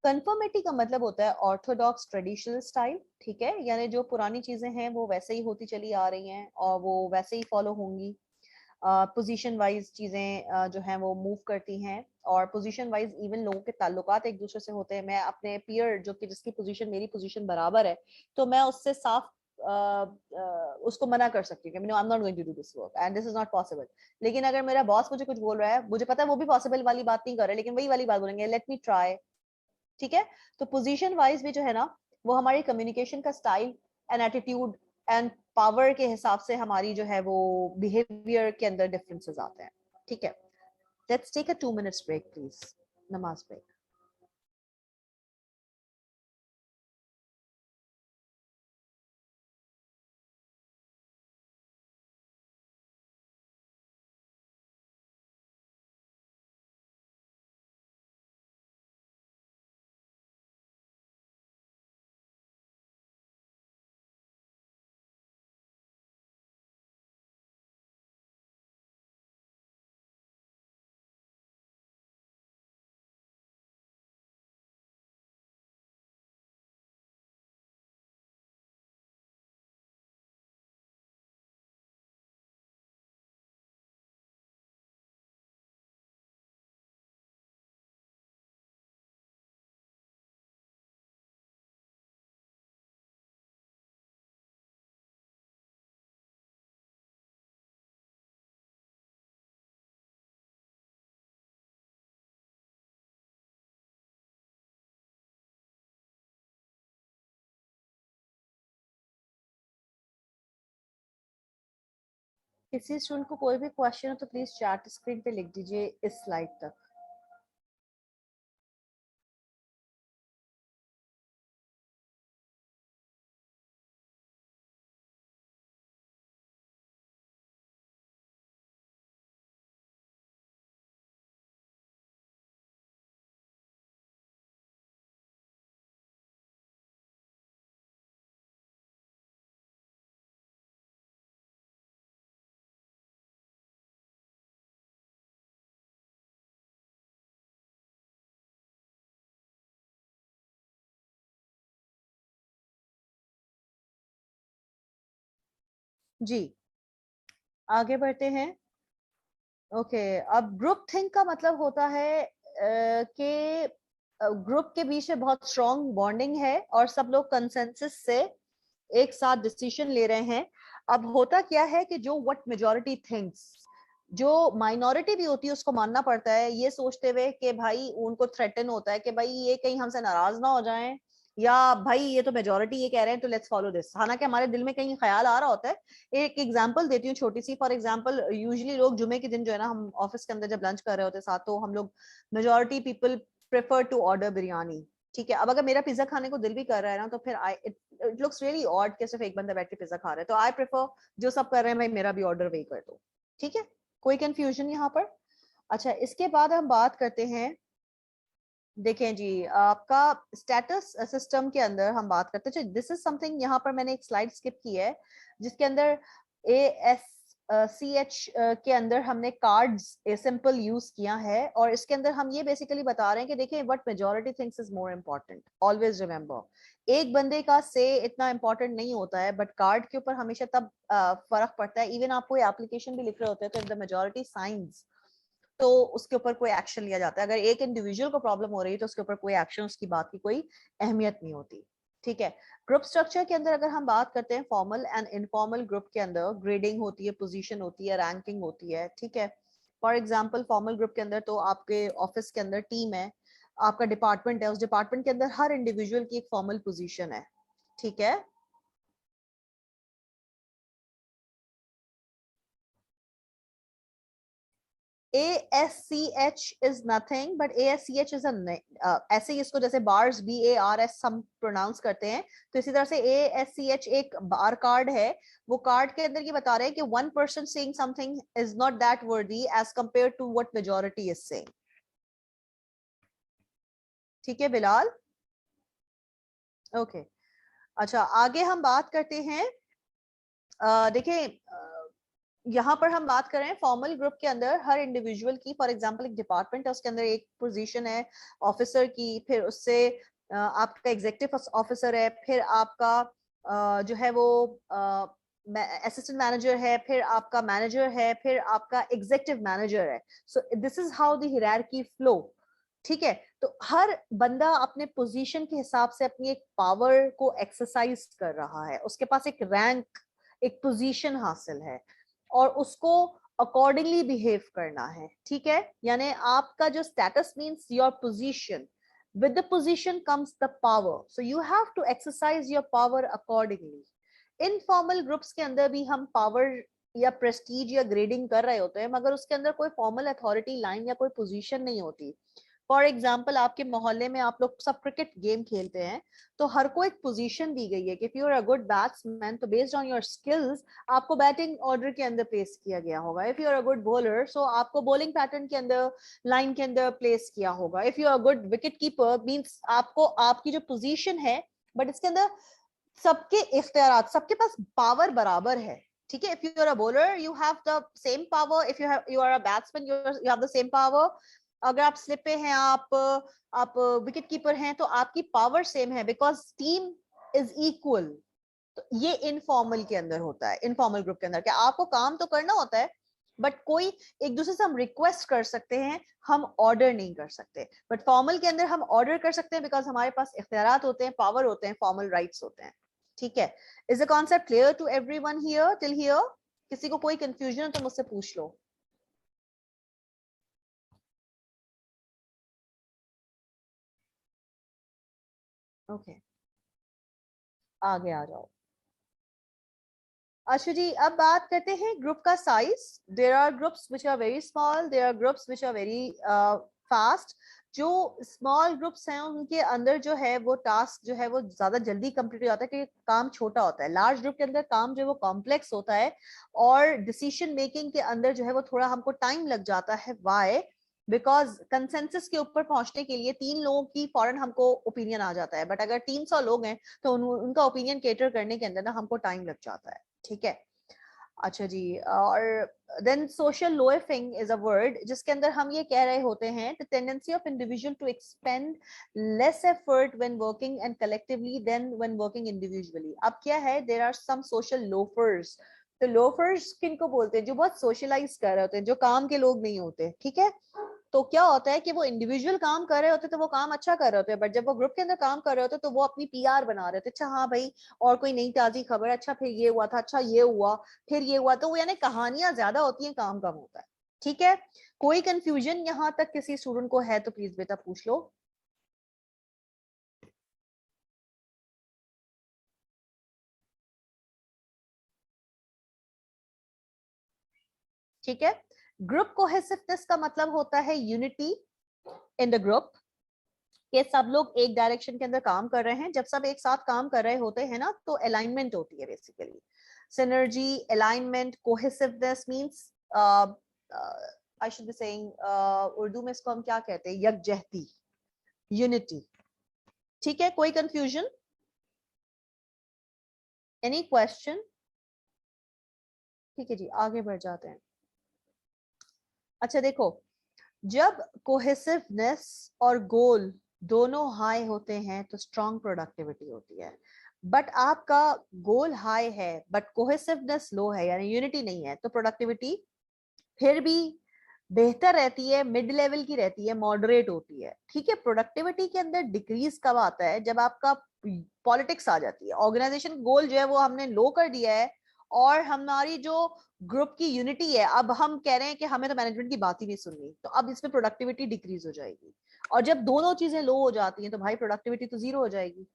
[SPEAKER 1] कंफर्मिटी का मतलब होता है ऑर्थोडॉक्स ट्रेडिशनल स्टाइल, ठीक है, यानी जो पुरानी चीजें हैं वो वैसे ही होती चली आ रही हैं और वो वैसे ही फॉलो होंगी। पोजीशन वाइज चीजें जो हैं वो मूव करती हैं, और पोजीशन वाइज इवन लोगों के ताल्लुकात एक दूसरे से होते हैं। मैं अपने पीयर जो कि जिसकी पोजीशन मेरी पोजीशन बराबर है, तो मैं उससे साफ उसको मना कर सकती हूँ कि I am not going to do this work and this is not possible. लेकिन अगर मेरा बॉस मुझे कुछ बोल रहा है, मुझे पता है वो भी पॉसिबल वाली बात नहीं कर रहे, लेकिन वही वाली बात बोलेंगे, लेट मी ट्राई, ठीक है। तो पोजीशन वाइज भी जो है ना, वो हमारी कम्युनिकेशन का style and attitude and power के हिसाब से हमारी जो है वो बिहेवियर के अंदर डिफरेंसेस आते हैं, ठीक है। Let's take a 2 minutes break please, नमाज ब्रेक। किसी स्टूडेंट को कोई भी क्वेश्चन हो तो प्लीज चैट स्क्रीन पे लिख दीजिए इस स्लाइड तक। जी आगे बढ़ते हैं। ओके अब ग्रुप थिंक का मतलब होता है कि ग्रुप के बीच में बहुत स्ट्रॉन्ग बॉन्डिंग है और सब लोग कंसेंसस से एक साथ डिसीजन ले रहे हैं। अब होता क्या है कि जो व्हाट मेजॉरिटी थिंक्स, जो माइनॉरिटी भी होती है उसको मानना पड़ता है, ये सोचते हुए कि भाई उनको थ्रेटन होता है कि भाई ये कहीं हमसे नाराज ना हो जाएं, या भाई ये तो मेजॉरिटी ये कह रहे हैं तो लेट्स फॉलो दिस। हालांकि हमारे दिल में कहीं ख्याल आ रहा होता है। एक एग्जांपल देती हूँ छोटी सी। फॉर एग्जांपल यूजुअली लोग जुमे के दिन जो है ना, हम ऑफिस के अंदर जब लंच कर रहे होते हैं साथ, तो हम लोग majority people prefer to order biryani. ठीक है, अब अगर मेरा पिज्जा खाने को दिल भी कर रहा है ना, तो फिर आई इट लुक्स रियली ऑड कि सिर्फ एक बंदा बैठ के पिज्जा खा रहा है, तो आई प्रेफर जो सब कर रहे हैं भाई मेरा भी ऑर्डर वही कर दो। ठीक है, कोई कंफ्यूजन यहाँ पर? अच्छा, इसके बाद हम बात करते हैं। देखें जी, आपका स्टेटस सिस्टम के अंदर हम बात करते हैं। दिस इज समथिंग, यहाँ पर मैंने एक स्लाइड स्किप की है जिसके अंदर ASCH के अंदर हमने कार्ड्स सिंपल यूज किया है, और इसके अंदर हम ये बेसिकली बता रहे हैं कि देखें what majority thinks is more important. Always remember, एक बंदे का से इतना इम्पोर्टेंट नहीं होता है, बट कार्ड के ऊपर हमेशा तब फर्क पड़ता है। इवन आप कोई एप्लीकेशन भी लिख रहे होते हैं तो इफ द मेजॉरिटी साइंस, तो उसके ऊपर कोई एक्शन लिया जाता है। अगर एक इंडिविजुअल को प्रॉब्लम हो रही है तो उसके ऊपर कोई एक्शन, उसकी बात की कोई अहमियत नहीं होती। ठीक है, ग्रुप स्ट्रक्चर के अंदर अगर हम बात करते हैं, फॉर्मल एंड इनफॉर्मल ग्रुप के अंदर ग्रेडिंग होती है, पोजीशन होती है, रैंकिंग होती है। ठीक है, फॉर एग्जांपल फॉर्मल ग्रुप के अंदर तो आपके ऑफिस के अंदर टीम है, आपका डिपार्टमेंट है, उस डिपार्टमेंट के अंदर हर इंडिविजुअल की एक फॉर्मल पोजीशन है। ठीक है, ASCH is nothing but ASCH is ऐसे ही इसको जैसे बार्स BARS हम प्रोनाउंस करते हैं, तो इसी तरह से ASCH एक बार कार्ड है। वो कार्ड के अंदर ये बता रहे हैं कि one person saying something is not that worthy as compared to what majority is saying। ठीक है बिलाल, ओके। अच्छा, आगे हम बात करते हैं। देखिए यहाँ पर हम बात कर रहे हैं फॉर्मल ग्रुप के अंदर हर इंडिविजुअल की, फॉर एग्जांपल एक डिपार्टमेंट है, उसके अंदर एक पोजीशन है ऑफिसर की, फिर उससे आपका एग्जीक्यूटिव ऑफिसर है, फिर आपका जो है वो असिस्टेंट मैनेजर है, फिर आपका मैनेजर है, फिर आपका एग्जीक्यूटिव मैनेजर है। So this is how the hierarchy flow. ठीक है, तो हर बंदा अपने पोजीशन के हिसाब से अपनी एक पावर को एक्सरसाइज कर रहा है, उसके पास एक रैंक, एक पोजीशन हासिल है, और उसको अकॉर्डिंगली बिहेव करना है। ठीक है, यानी आपका जो status means your position, with the position comes the power, so you have to exercise your power accordingly। Informal groups के अंदर भी हम पावर या प्रेस्टीज या ग्रेडिंग कर रहे होते हैं, मगर उसके अंदर कोई फॉर्मल अथॉरिटी लाइन या कोई पोजीशन नहीं होती। फॉर एग्जाम्पल आपके मोहल्ले में आप लोग सब क्रिकेट गेम खेलते हैं, तो हर को एक पोजीशन दी गई है कि if you are a good batsman तो बेस्ड ऑन योर स्किल्स आपको बैटिंग ऑर्डर के अंदर प्लेस किया गया होगा। If you are a good bowler so आपको बॉलिंग पैटर्न के अंदर, लाइन के अंदर प्लेस किया होगा। If you are good wicket keeper means आपको आपकी जो पोजीशन है, बट इसके अंदर सबके इख्तियारात, सबके पास पावर बराबर है। ठीक है, if you are a bowler you have the same power, if you are a batsman you have the same power. अगर आप स्लिप पे हैं, आप विकेट कीपर हैं, तो आपकी पावर सेम है, बिकॉज टीम इज इक्वल। तो ये इनफॉर्मल के अंदर होता है, इनफॉर्मल ग्रुप के अंदर क्या आपको काम तो करना होता है, बट कोई एक दूसरे से हम रिक्वेस्ट कर सकते हैं, हम ऑर्डर नहीं कर सकते। बट फॉर्मल के अंदर हम ऑर्डर कर सकते हैं, बिकॉज हमारे पास इख्तियारात होते हैं, पावर होते हैं, फॉर्मल राइट्स होते हैं। ठीक है, is the concept clear to everyone here till here? किसी को कोई कंफ्यूजन हो तो मुझसे पूछ लो। ओके, आगे आ जाओ। अच्छा जी, अब बात करते हैं ग्रुप का size. There are groups which are very small, there are groups which are very fast. जो स्मॉल ग्रुप्स हैं उनके अंदर जो है वो टास्क जो है वो ज्यादा जल्दी कंप्लीट हो जाता है क्योंकि काम छोटा होता है। लार्ज ग्रुप के अंदर काम जो है वो कॉम्प्लेक्स होता है और डिसीजन मेकिंग के अंदर जो है वो थोड़ा हमको टाइम लग जाता है। व्हाई? बिकॉज कंसेंसस के ऊपर पहुंचने के लिए 3 लोगों की फौरन हमको ओपिनियन आ जाता है, बट अगर 300 लोग हैं तो उनका ओपिनियन कैटर करने के अंदर ना हमको टाइम लग जाता है। ठीक है। अच्छा जी, और then social loafing is a word जिसके अंदर हम ये कह रहे होते हैं the tendency of individual to expend less effort when working and collectively than when working individually. अब क्या है, there are some social loafers. तो लोफर्स किनको बोलते हैं? जो बहुत सोशलाइज कर रहे होते हैं, जो काम के लोग नहीं होते। ठीक है। तो क्या होता है कि वो इंडिविजुअल काम कर रहे होते तो वो काम अच्छा कर रहे होते हैं, बट जब वो ग्रुप के अंदर काम कर रहे होते तो वो अपनी पीआर बना रहे थे। अच्छा हाँ भाई, और कोई नई ताजी खबर, अच्छा फिर ये हुआ था, अच्छा ये हुआ, फिर ये हुआ। तो वो यानी कहानियां ज्यादा होती हैं, काम कम होता है। ठीक है। कोई कंफ्यूजन यहाँ तक किसी स्टूडेंट को है तो प्लीज बेटा पूछ लो। ठीक है। ग्रुप कोहेसिवनेस का मतलब होता है यूनिटी इन द ग्रुप, कि सब लोग एक डायरेक्शन के अंदर काम कर रहे हैं। जब सब एक साथ काम कर रहे होते हैं ना तो अलाइनमेंट होती है basically. Synergy, alignment, cohesiveness means I should be saying, Urdu में इसको हम क्या कहते हैं? यकजहती, यूनिटी। ठीक है। कोई कंफ्यूजन? Any question? ठीक है जी, आगे बढ़ जाते हैं। अच्छा देखो, जब कोहेसिवनेस और गोल दोनों हाई होते हैं तो स्ट्रॉन्ग प्रोडक्टिविटी होती है। बट आपका गोल हाई है बट कोहेसिवनेस लो है, यानी यूनिटी नहीं है, तो प्रोडक्टिविटी फिर भी बेहतर रहती है, मिड लेवल की रहती है, मॉडरेट होती है। ठीक है। प्रोडक्टिविटी के अंदर डिक्रीज कब आता है? जब आपका पॉलिटिक्स आ जाती है। ऑर्गेनाइजेशन गोल जो है वो हमने लो कर दिया है और हमारी जो ग्रुप की यूनिटी है, अब हम कह रहे हैं कि हमें तो मैनेजमेंट की बात ही नहीं सुननी, तो अब इसमें प्रोडक्टिविटी डिक्रीज हो जाएगी। और जब दोनों चीजें लो हो जाती हैं तो भाई प्रोडक्टिविटी तो जीरो हो जाएगी।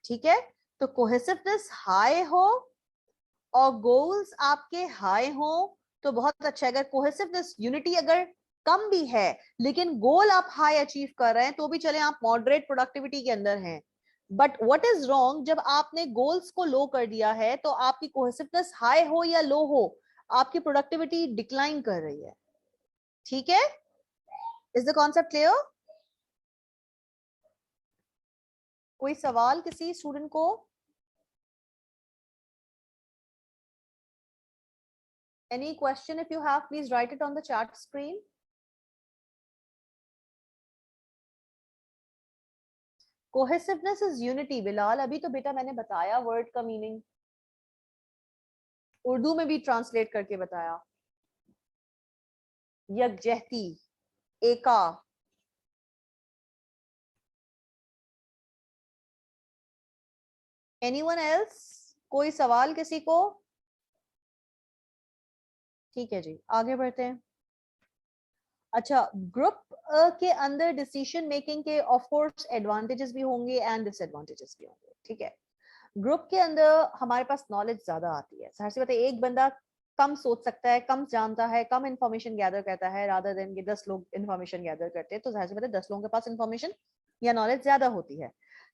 [SPEAKER 1] ठीक है। तो कोहेसिवनेस हाई हो और गोल्स आपके हाई हो तो बहुत अच्छा है। अगर कोहेसिवनेस, यूनिटी अगर कम भी है लेकिन गोल आप हाई अचीव कर रहे हैं तो भी चले, आप मॉडरेट प्रोडक्टिविटी के अंदर हैं। बट व्हाट इज रॉन्ग, जब आपने गोल्स को लो कर दिया है तो आपकी कोहेसिवनेस हाई हो या लो हो, आपकी प्रोडक्टिविटी डिक्लाइन कर रही है। ठीक है। Is the concept clear? कोई सवाल किसी स्टूडेंट को? Any question if you have, please write it on the chat screen. Cohesiveness is unity। Bilal, अभी तो बेटा मैंने बताया वर्ड का मीनिंग, उर्दू में भी ट्रांसलेट करके बताया। यकजहती, एका। Anyone else? कोई सवाल किसी को? ठीक है जी, आगे बढ़ते हैं। अच्छा, ग्रुप के अंदर डिसीजन मेकिंग के ऑफ कोर्स एडवांटेजेस भी होंगे एंड डिसएडवांटेजेस भी होंगे। ठीक है। ग्रुप के अंदर हमारे पास नॉलेज ज्यादा आती है। जाहिर सी बात है, एक बंदा कम सोच सकता है, कम जानता है, कम इंफॉर्मेशन गैदर करता है, रादर देन कि 10 लोग इंफॉर्मेशन गैदर करते हैं। तो जाहिर सी बात है 10 लोगों के पास इंफॉर्मेशन या नॉलेज ज्यादा होती है।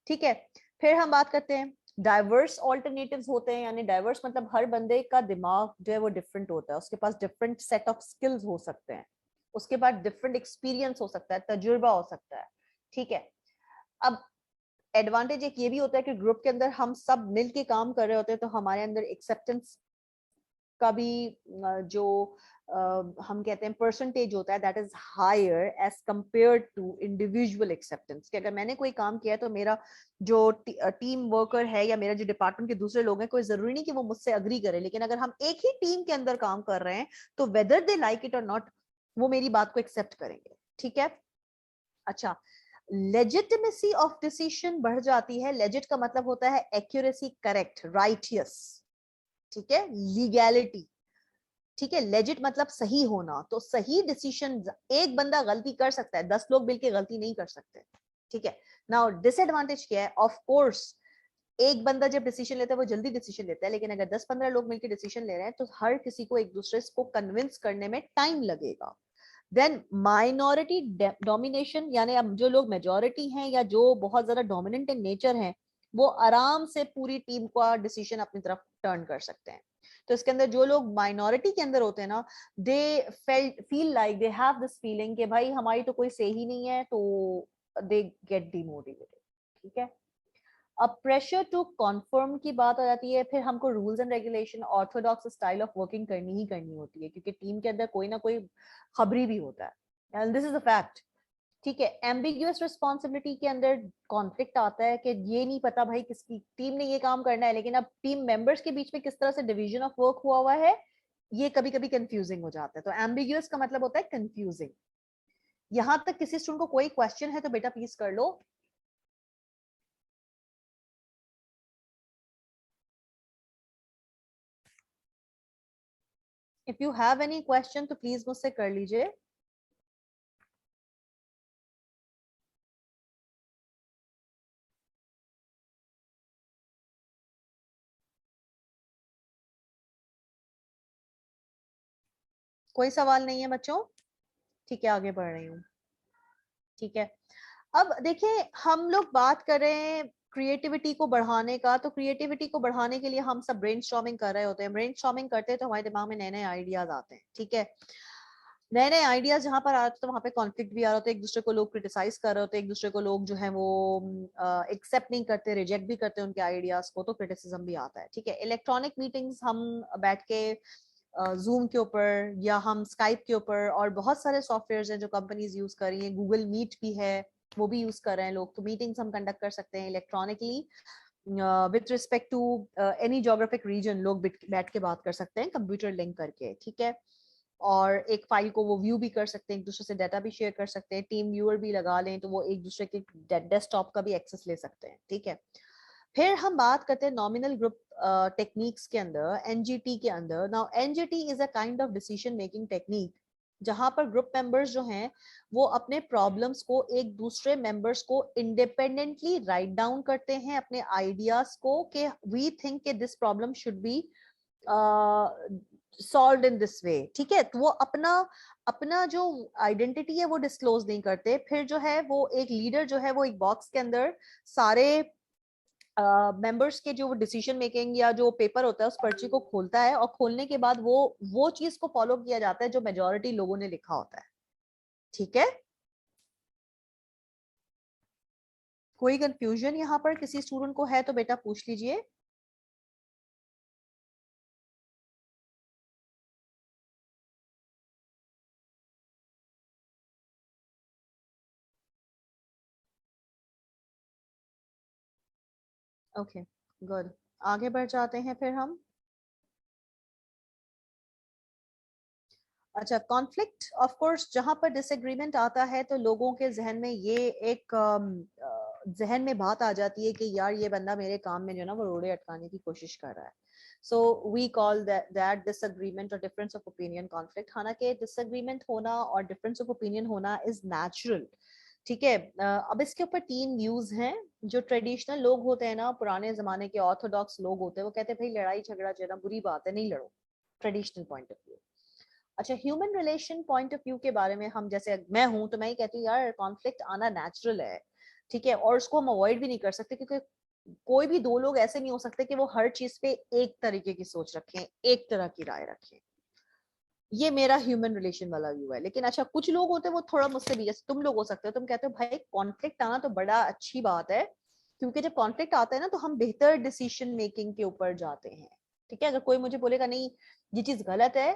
[SPEAKER 1] ठीक है। फिर हम बात करते हैं डाइवर्स ऑल्टरनेटिव्स होते हैं, यानी डाइवर्स मतलब हर बंदे का दिमाग जो है वो डिफरेंट होता है, उसके पास डिफरेंट सेट ऑफ स्किल्स हो सकते हैं, उसके पास डिफरेंट एक्सपीरियंस हो सकता है, तजुर्बा हो सकता है। ठीक है। अब एडवांटेज एक ये भी होता है कि ग्रुप के अंदर हम सब मिल के काम कर रहे होते हैं तो हमारे अंदर एक्सेप्टेंस का भी जो हम कहते हैं परसेंटेज होता है, that is higher as compare to individual acceptance. कि अगर मैंने कोई काम किया है तो मेरा जो टीम वर्कर है या मेरा जो डिपार्टमेंट के दूसरे लोग हैं, कोई जरूरी नहीं कि वो मुझसे अग्री करे, लेकिन अगर हम एक ही टीम के अंदर काम कर रहे हैं तो वेदर दे लाइक इट और नॉट, वो मेरी बात को एक्सेप्ट करेंगे। ठीक है। अच्छा, लेजिटिमेसी ऑफ डिसीजन बढ़ जाती है। लेजिट का मतलब होता है एक्यूरेसी, करेक्ट, राइटियस। ठीक है। लीगैलिटी। ठीक है। लेजिट मतलब सही होना, तो सही डिसीजन एक बंदा गलती कर सकता है, 10 लोग मिलकर गलती नहीं कर सकते। ठीक है। नाउ डिसएडवांटेज क्या है? ऑफ कोर्स एक बंदा जब डिसीजन लेता है वो जल्दी डिसीजन लेता है, लेकिन अगर 10-15 लोग मिलकर डिसीजन ले रहे हैं तो हर किसी को एक दूसरे को कन्विंस करने में टाइम लगेगा। देन माइनॉरिटी डोमिनेशन, यानी अब जो लोग मेजोरिटी हैं या जो बहुत ज्यादा डोमिनेंट इन नेचर हैं, वो आराम से पूरी टीम का डिसीजन अपनी तरफ टर्न कर सकते हैं। तो इसके अंदर जो लोग माइनॉरिटी के अंदर होते हैं ना, they feel like they have this feeling कि भाई हमारी तो कोई सही नहीं है, तो दे गेट डिमोटिवेटेड। ठीक है, अब प्रेशर टू कॉन्फर्म की बात आ जाती है, फिर हमको rules and regulation, Orthodox style of working करनी ही करनी होती है, क्योंकि टीम के अंदर कोई ना कोई खबरी भी होता है, and this is a fact. ठीक है, एम्बिग्यूअस रिस्पॉन्सिबिलिटी के अंदर कॉन्फ्लिक्ट आता है कि ये नहीं पता भाई किसकी टीम ने ये काम करना है, लेकिन अब टीम मेंबर्स के बीच में किस तरह से डिवीजन ऑफ वर्क हुआ है, ये कभी कभी कंफ्यूजिंग हो जाता है। तो एम्बिग्यूअस का मतलब होता है कंफ्यूजिंग। यहां तक किसी स्टूडेंट को कोई क्वेश्चन है तो बेटा प्लीज कर लो। If you have any question तो प्लीज मुझसे कर लीजिए। कोई सवाल नहीं है बच्चों? ठीक है, आगे बढ़ रही हूँ। ठीक है, अब देखिए हम लोग बात कर रहे हैं क्रिएटिविटी को बढ़ाने का। तो क्रिएटिविटी को बढ़ाने के लिए हम सब ब्रेनस्टॉर्मिंग कर रहे होते हैं। ब्रेनस्टॉर्मिंग करते हैं तो हमारे दिमाग में नए नए आइडियाज आते हैं। ठीक है, नए नए आइडियाज जहां पर आते हैं तो वहां पे कॉन्फ्लिक्ट भी आ रहा होता है, एक दूसरे को लोग क्रिटिसाइज कर रहे होते हैं, एक दूसरे को लोग जो है वो एक्सेप्ट नहीं करते, रिजेक्ट भी करते हैं उनके आइडियाज को, तो क्रिटिसिज्म भी आता है। ठीक है, इलेक्ट्रॉनिक मीटिंग्स हम बैठ के जूम के ऊपर या हम स्काइप के ऊपर, और बहुत सारे सॉफ्टवेयर हैं जो कंपनीज यूज कर रही हैं, गूगल मीट भी है, वो भी यूज कर रहे हैं लोग। तो मीटिंग्स हम कंडक्ट कर सकते हैं electronically with respect to any geographic region. लोग बैठ के बात कर सकते हैं कंप्यूटर लिंक करके। ठीक है, और एक फाइल को वो व्यू भी कर सकते हैं, एक दूसरे से डाटा भी शेयर कर सकते हैं, टीम व्यूअर भी लगा लें तो वो एक दूसरे के डेस्कटॉप का भी एक्सेस ले सकते हैं। ठीक है, फिर हम बात करते हैं नॉमिनल ग्रुप टेक्निक्स के अंदर, एनजीटी के अंदर। Now NGT is a kind of decision making technique जहां पर ग्रुप मेंबर्स जो हैं वो अपने प्रॉब्लम्स को एक दूसरे मेंबर्स को इंडिपेंडेंटली राइट डाउन करते हैं, अपने आइडियाज को, कि वी थिंक कि this problem should be solve in this way. ठीक है, तो वो अपना अपना जो आइडेंटिटी है वो डिस्क्लोज नहीं करते। फिर जो है वो एक लीडर जो है वो एक बॉक्स के अंदर सारे मेंबर्स के जो डिसीजन मेकिंग या जो पेपर होता है उस पर्ची को खोलता है, और खोलने के बाद वो चीज को फॉलो किया जाता है जो मेजोरिटी लोगों ने लिखा होता है। ठीक है, कोई कंफ्यूजन यहाँ पर किसी स्टूडेंट को है तो बेटा पूछ लीजिए। ओके, गुड, आगे बढ़ जाते हैं फिर हम। अच्छा, कॉन्फ्लिक्ट ऑफ कोर्स जहां पर डिसएग्रीमेंट आता है तो लोगों के जहन में ये एक जहन में बात आ जाती है कि यार ये बंदा मेरे काम में जो ना वो रोड़े अटकाने की कोशिश कर रहा है। So we call that disagreement और डिफरेंस ऑफ ओपिनियन कॉन्फ्लिक्ट। हालांकि डिसएग्रीमेंट होना और डिफरेंस ऑफ ओपिनियन होना इज नेचुरल। ठीक है, अब इसके ऊपर 3 व्यूज हैं। जो ट्रेडिशनल लोग होते हैं ना, पुराने जमाने के ऑर्थोडॉक्स लोग होते हैं, वो कहते हैं भाई लड़ाई झगड़ा जो है ना बुरी बात है, नहीं लड़ो, ट्रेडिशनल पॉइंट ऑफ व्यू। अच्छा, human relation point of view के बारे में हम, जैसे मैं हूं तो मैं ही कहती हूँ यार कॉन्फ्लिक्ट आना नेचुरल है। ठीक है, और उसको हम अवॉइड भी नहीं कर सकते, क्योंकि कोई भी दो लोग ऐसे नहीं हो सकते कि वो हर चीज पे एक तरीके की सोच रखें, एक तरह की राय रखें। ये मेरा ह्यूमन रिलेशन वाला व्यू है। लेकिन अच्छा, कुछ लोग होते हैं वो थोड़ा मुझसे भी, जैसे तुम लोग हो सकते हो, तुम कहते हो भाई कॉन्फ्लिक्ट आना तो बड़ा अच्छी बात है, क्योंकि जब कॉन्फ्लिक्ट आता है ना तो हम बेहतर डिसीजन मेकिंग के ऊपर जाते हैं। ठीक है, अगर कोई मुझे बोलेगा नहीं ये चीज गलत है,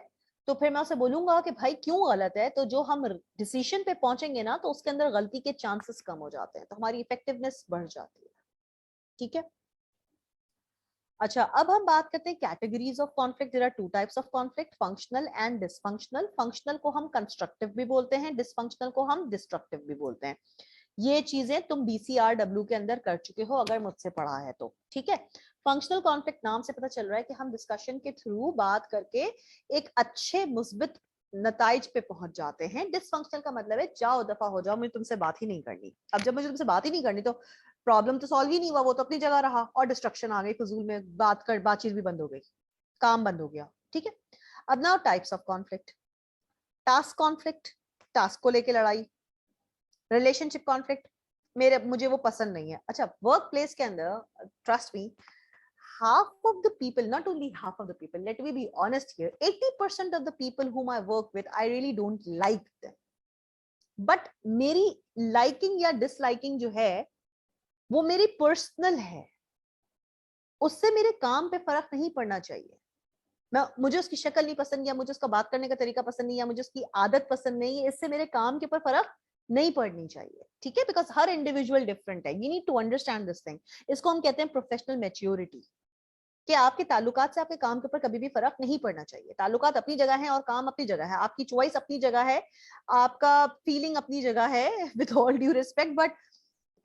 [SPEAKER 1] तो फिर मैं उसे बोलूंगा कि भाई क्यों गलत है, तो जो हम डिसीजन पे पहुंचेंगे ना तो उसके अंदर गलती के चांसेस कम हो जाते हैं, तो हमारी इफेक्टिवनेस बढ़ जाती है। ठीक है, अच्छा, अब हम बात करते हैं categories of conflict. There are 2 types of conflict, functional and dysfunctional. Functional को हम कंस्ट्रक्टिव भी बोलते हैं, डिसफंक्शनल को हम डिस्ट्रक्टिव भी बोलते हैं। ये चीजें तुम BCRW के अंदर कर चुके हो अगर मुझसे पढ़ा है तो। ठीक है, फंक्शनल कॉन्फ्लिक्ट नाम से पता चल रहा है कि हम डिस्कशन के थ्रू बात करके एक अच्छे मुस्बित नताइज पे पहुंच जाते हैं। डिसफंक्शनल का मतलब है जाओ दफा हो जाओ, मुझे तुमसे बात ही नहीं करनी। अब जब मुझे तुमसे बात ही नहीं करनी तो प्रॉब्लम तो सॉल्व ही नहीं हुआ, वो तो अपनी जगह रहा और डिस्ट्रक्शन आ गई, फजूल में बातचीत भी बंद हो गई, काम बंद हो गया। ठीक है, अब now types of conflict. Task conflict, task को लेके लड़ाई। रिलेशनशिप कॉन्फ्लिक्ट, मुझे वो पसंद नहीं है। अच्छा, वर्क प्लेस के अंदर trust me, half of the people, not only half of the people, let me be honest here, 80% of the people whom I work with, I really don't like them. But मेरी liking या disliking जो है वो मेरी पर्सनल है, उससे मेरे काम पे फर्क नहीं पड़ना चाहिए। मुझे उसकी शक्ल नहीं पसंद, या मुझे उसका बात करने का तरीका पसंद नहीं, या मुझे उसकी आदत पसंद नहीं है, इससे मेरे काम के ऊपर फर्क नहीं पड़नी चाहिए। ठीक है, बिकॉज हर इंडिविजुअल डिफरेंट है, you need to understand this thing. इसको हम कहते हैं प्रोफेशनल मैच्योरिटी, कि आपके ताल्लुकात से आपके काम के ऊपर कभी भी फर्क नहीं पड़ना चाहिए। ताल्लुकात अपनी जगह है और काम अपनी जगह है, आपकी चॉइस अपनी जगह है, आपका फीलिंग अपनी जगह है, with all due respect, but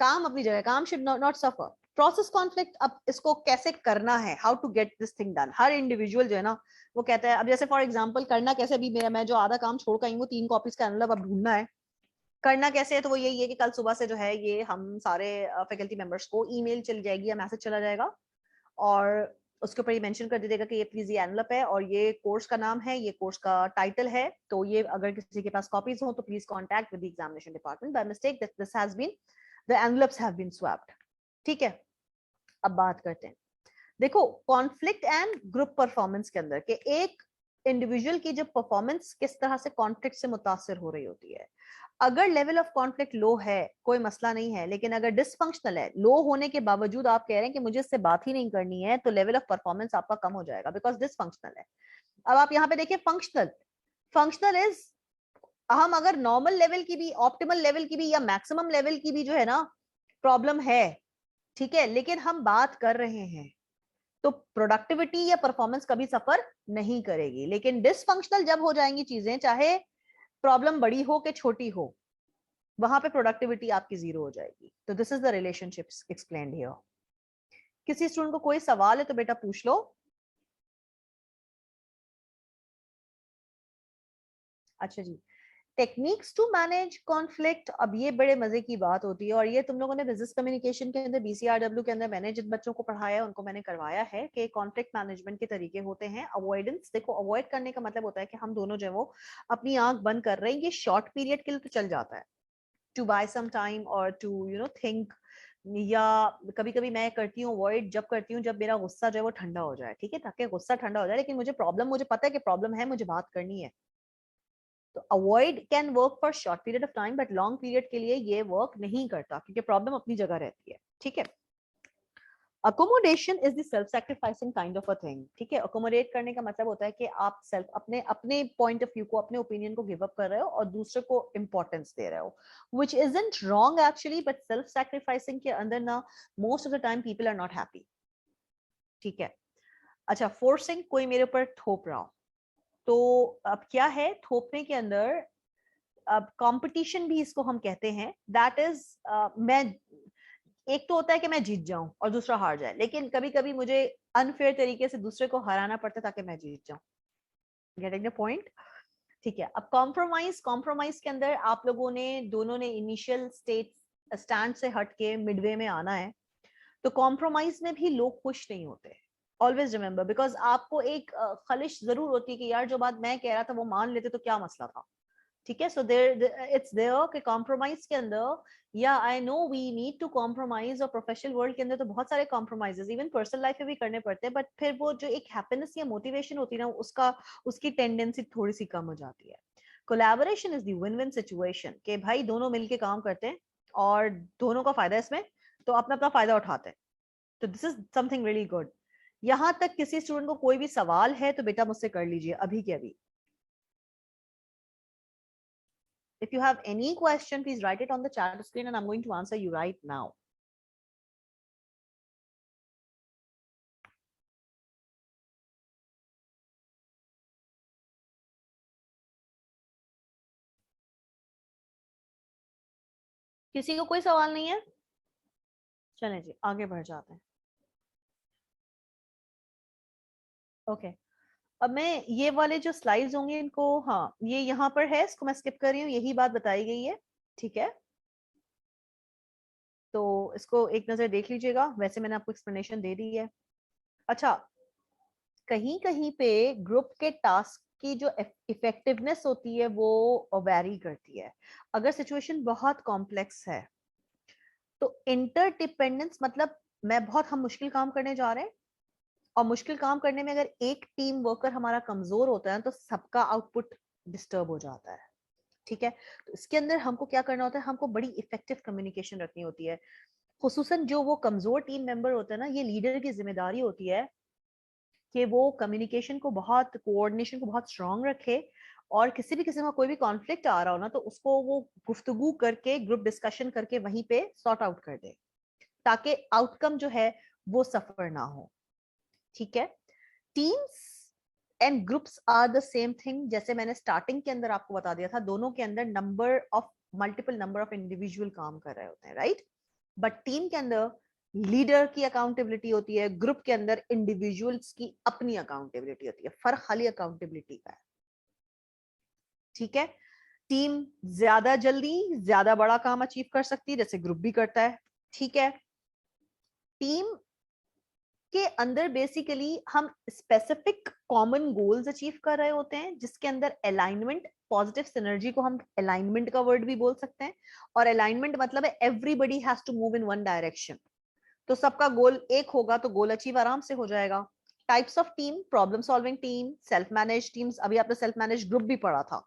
[SPEAKER 1] काम अपनी जगह, काम should not suffer. Process conflict, अब इसको कैसे करना है, how to get this thing done, हर इंडिविजुअल जो है ना वो कहता है। अब जैसे फॉर एग्जांपल करना कैसे, भी मेरा मैं जो आधा काम छोड़ कर आई हूँ 3 कॉपीज का एनवलप अब ढूंढना है, करना कैसे है, तो वो यही है कि कल सुबह से जो है ये हम सारे फैकल्टी मेंबर्स को ईमेल चली जाएगी या मैसेज चला जाएगा, और उसके ऊपर ये मेंशन कर दीजिएगा कि ये प्लीज ये एनवलप है और ये कोर्स का नाम है, ये कोर्स का टाइटल है, तो ये अगर किसी के पास कॉपीज हो तो please contact with the examination department by mistake that this has been, the envelopes have been swapped. ठीक है, अब बात करते हैं, देखो कॉन्फ्लिक्ट एंड ग्रुप परफॉर्मेंस के अंदर के एक इंडिविजुअल की जब परफॉर्मेंस किस तरह से कॉन्फ्लिक्ट से मुतासिर हो रही होती है। अगर लेवल ऑफ कॉन्फ्लिक्ट लो है कोई मसला नहीं है, लेकिन अगर डिसफंक्शनल है, लो होने के बावजूद आप कह रहे हैं कि मुझे इससे बात ही नहीं करनी है, तो लेवल ऑफ परफॉर्मेंस आपका कम हो जाएगा, बिकॉज डिसफंक्शनल है। अब आप यहाँ पे देखिए फंक्शनल, फंक्शनल इज, हम अगर नॉर्मल लेवल की भी, ऑप्टिमल लेवल की भी या मैक्सिमम लेवल की भी जो है ना प्रॉब्लम है, ठीक है, लेकिन हम बात कर रहे हैं, तो प्रोडक्टिविटी या परफॉर्मेंस कभी सफर नहीं करेगी। लेकिन डिसफंक्शनल जब हो जाएंगी चीजें, चाहे प्रॉब्लम बड़ी हो कि छोटी हो, वहां पे प्रोडक्टिविटी आपकी जीरो हो जाएगी। तो this is the relationship explained here. किसी स्टूडेंट को कोई सवाल है तो बेटा पूछ लो। अच्छा जी, टेक्निक्स टू मैनेज कॉन्फ्लिक्ट, अब ये बड़े मजे की बात होती है, और ये तुम लोगों ने बिजनेस कम्युनिकेशन के अंदर BCRW के अंदर मैंने जिन बच्चों को पढ़ाया है उनको मैंने करवाया है कि कॉन्फ्लिक्ट मैनेजमेंट के तरीके होते हैं। अवॉइडेंस, देखो अवॉइड करने का मतलब होता है कि हम दोनों जो है वो अपनी आंख बंद कर रहे हैं, ये शॉर्ट पीरियड के लिए तो चल जाता है, टू बाय सम टाइम और टू थिंक, या कभी कभी मैं करती हूँ अवॉइड, जब करती हूँ जब मेरा गुस्सा जो है वो ठंडा हो जाए, ठीक है, ताकि गुस्सा ठंडा हो जाए, लेकिन मुझे पता है कि प्रॉब्लम है, मुझे बात करनी है। तो avoid can work for short period of time, but long period के लिए ये वर्क नहीं करता, क्योंकि प्रॉब्लम अपनी जगह रहती है। ठीक है, accommodation is the self sacrificing kind of a thing. ठीक है, अकोमोडेट करने का मतलब होता है कि आप सेल्फ अपने अपने पॉइंट ऑफ व्यू को, अपने ओपिनियन को गिव अप कर रहे हो और दूसरे को इंपॉर्टेंस दे रहे हो, which isn't wrong actually, but self sacrificing के अंदर ना most of the time people are not happy. ठीक है, अच्छा, फोर्सिंग, कोई मेरे ऊपर थोप रहा हो, तो अब क्या है थोपने के अंदर, अब कंपटीशन भी इसको हम कहते हैं, दैट इज, मैं, एक तो होता है कि मैं जीत जाऊं और दूसरा हार जाए, लेकिन कभी कभी मुझे अनफेयर तरीके से दूसरे को हराना पड़ता है ताकि मैं जीत जाऊं। Getting the point? ठीक है, अब कॉम्प्रोमाइज, कॉम्प्रोमाइज के अंदर आप लोगों ने दोनों ने इनिशियल स्टैंड से हट के मिडवे में आना है, तो कॉम्प्रोमाइज में भी लोग खुश नहीं होते। ऑलवेज रिमेंबर, बिकॉज आपको एक खलिश जरूर होती है कि यार जो बात मैं कह रहा था वो मान लेते तो क्या मसला था। ठीक है, सो देयर इट्स देयर कि कॉम्प्रोमाइज के अंदर, या I know we need to compromise, और प्रोफेशनल वर्ल्ड के अंदर तो बहुत सारे कॉम्प्रोमाइजेस इवन पर्सनल लाइफ में भी करने पड़ते हैं, बट फिर वो जो एक हैप्पीनेस या मोटिवेशन होती है ना, उसकी टेंडेंसी थोड़ी सी कम हो जाती है। Collaboration is the win win situation, कि भाई दोनों मिलके काम करते हैं और दोनों का फायदा इसमें, तो अपना अपना फायदा उठाते हैं, तो this is something really good. यहां तक किसी स्टूडेंट को कोई भी सवाल है तो बेटा मुझसे कर लीजिए अभी के अभी। If you have any question, please write it on the chat screen and I'm going to answer you right now. किसी को कोई सवाल नहीं है? चलें जी आगे बढ़ जाते हैं। ओके, अब मैं ये वाले जो स्लाइड्स होंगे इनको, हाँ ये यहाँ पर है, इसको मैं स्किप कर रही हूँ, यही बात बताई गई है। ठीक है, तो इसको एक नजर देख लीजिएगा, वैसे मैंने आपको एक्सप्लेनेशन दे दी है। अच्छा, कहीं कहीं पे ग्रुप के टास्क की जो इफेक्टिवनेस होती है वो वैरी करती है। अगर सिचुएशन बहुत कॉम्प्लेक्स है तो इंटरडिपेंडेंस मतलब हम मुश्किल काम करने जा रहे हैं, और मुश्किल काम करने में अगर एक टीम वर्कर हमारा कमजोर होता है तो सबका आउटपुट डिस्टर्ब हो जाता है। ठीक है, तो इसके अंदर हमको क्या करना होता है, हमको बड़ी इफेक्टिव कम्युनिकेशन रखनी होती है। खुसूसन जो वो कमजोर टीम मेंबर होता है ना, ये लीडर की जिम्मेदारी होती है कि वो कम्युनिकेशन को बहुत, कोऑर्डिनेशन को बहुत स्ट्रांग रखे, और किसी भी किस्म का कोई भी कॉन्फ्लिक्ट आ रहा हो ना तो उसको वो गुफ्तगू करके, ग्रुप डिस्कशन करके वहीं पे सॉर्ट आउट कर दे, ताकि आउटकम जो है वो सफर ना हो। ठीक है, teams and groups are the same thing. जैसे मैंने स्टार्टिंग के अंदर आपको बता दिया था, दोनों के अंदर मल्टीपल नंबर ऑफ इंडिविजुअल काम कर रहे होते हैं, राइट। बट टीम के अंदर लीडर की अकाउंटेबिलिटी होती है, ग्रुप के अंदर इंडिविजुअल्स की अपनी अकाउंटेबिलिटी होती है। फर्क खाली अकाउंटेबिलिटी का है। ठीक है, टीम ज्यादा जल्दी ज्यादा बड़ा काम अचीव कर सकती है, जैसे ग्रुप भी करता है। ठीक है, टीम के अंदर बेसिकली हम स्पेसिफिक कॉमन गोल्स अचीव कर रहे होते हैं, जिसके अंदर अलाइनमेंट, पॉजिटिव सिनर्जी को हम अलाइनमेंट का वर्ड भी बोल सकते हैं। और अलाइनमेंट मतलब है everybody has to move in one direction. तो सबका गोल एक होगा तो गोल अचीव आराम से हो जाएगा। Types of team, problem solving team, self manage teams, अभी आपने सेल्फ मैनेज ग्रुप भी पढ़ा था,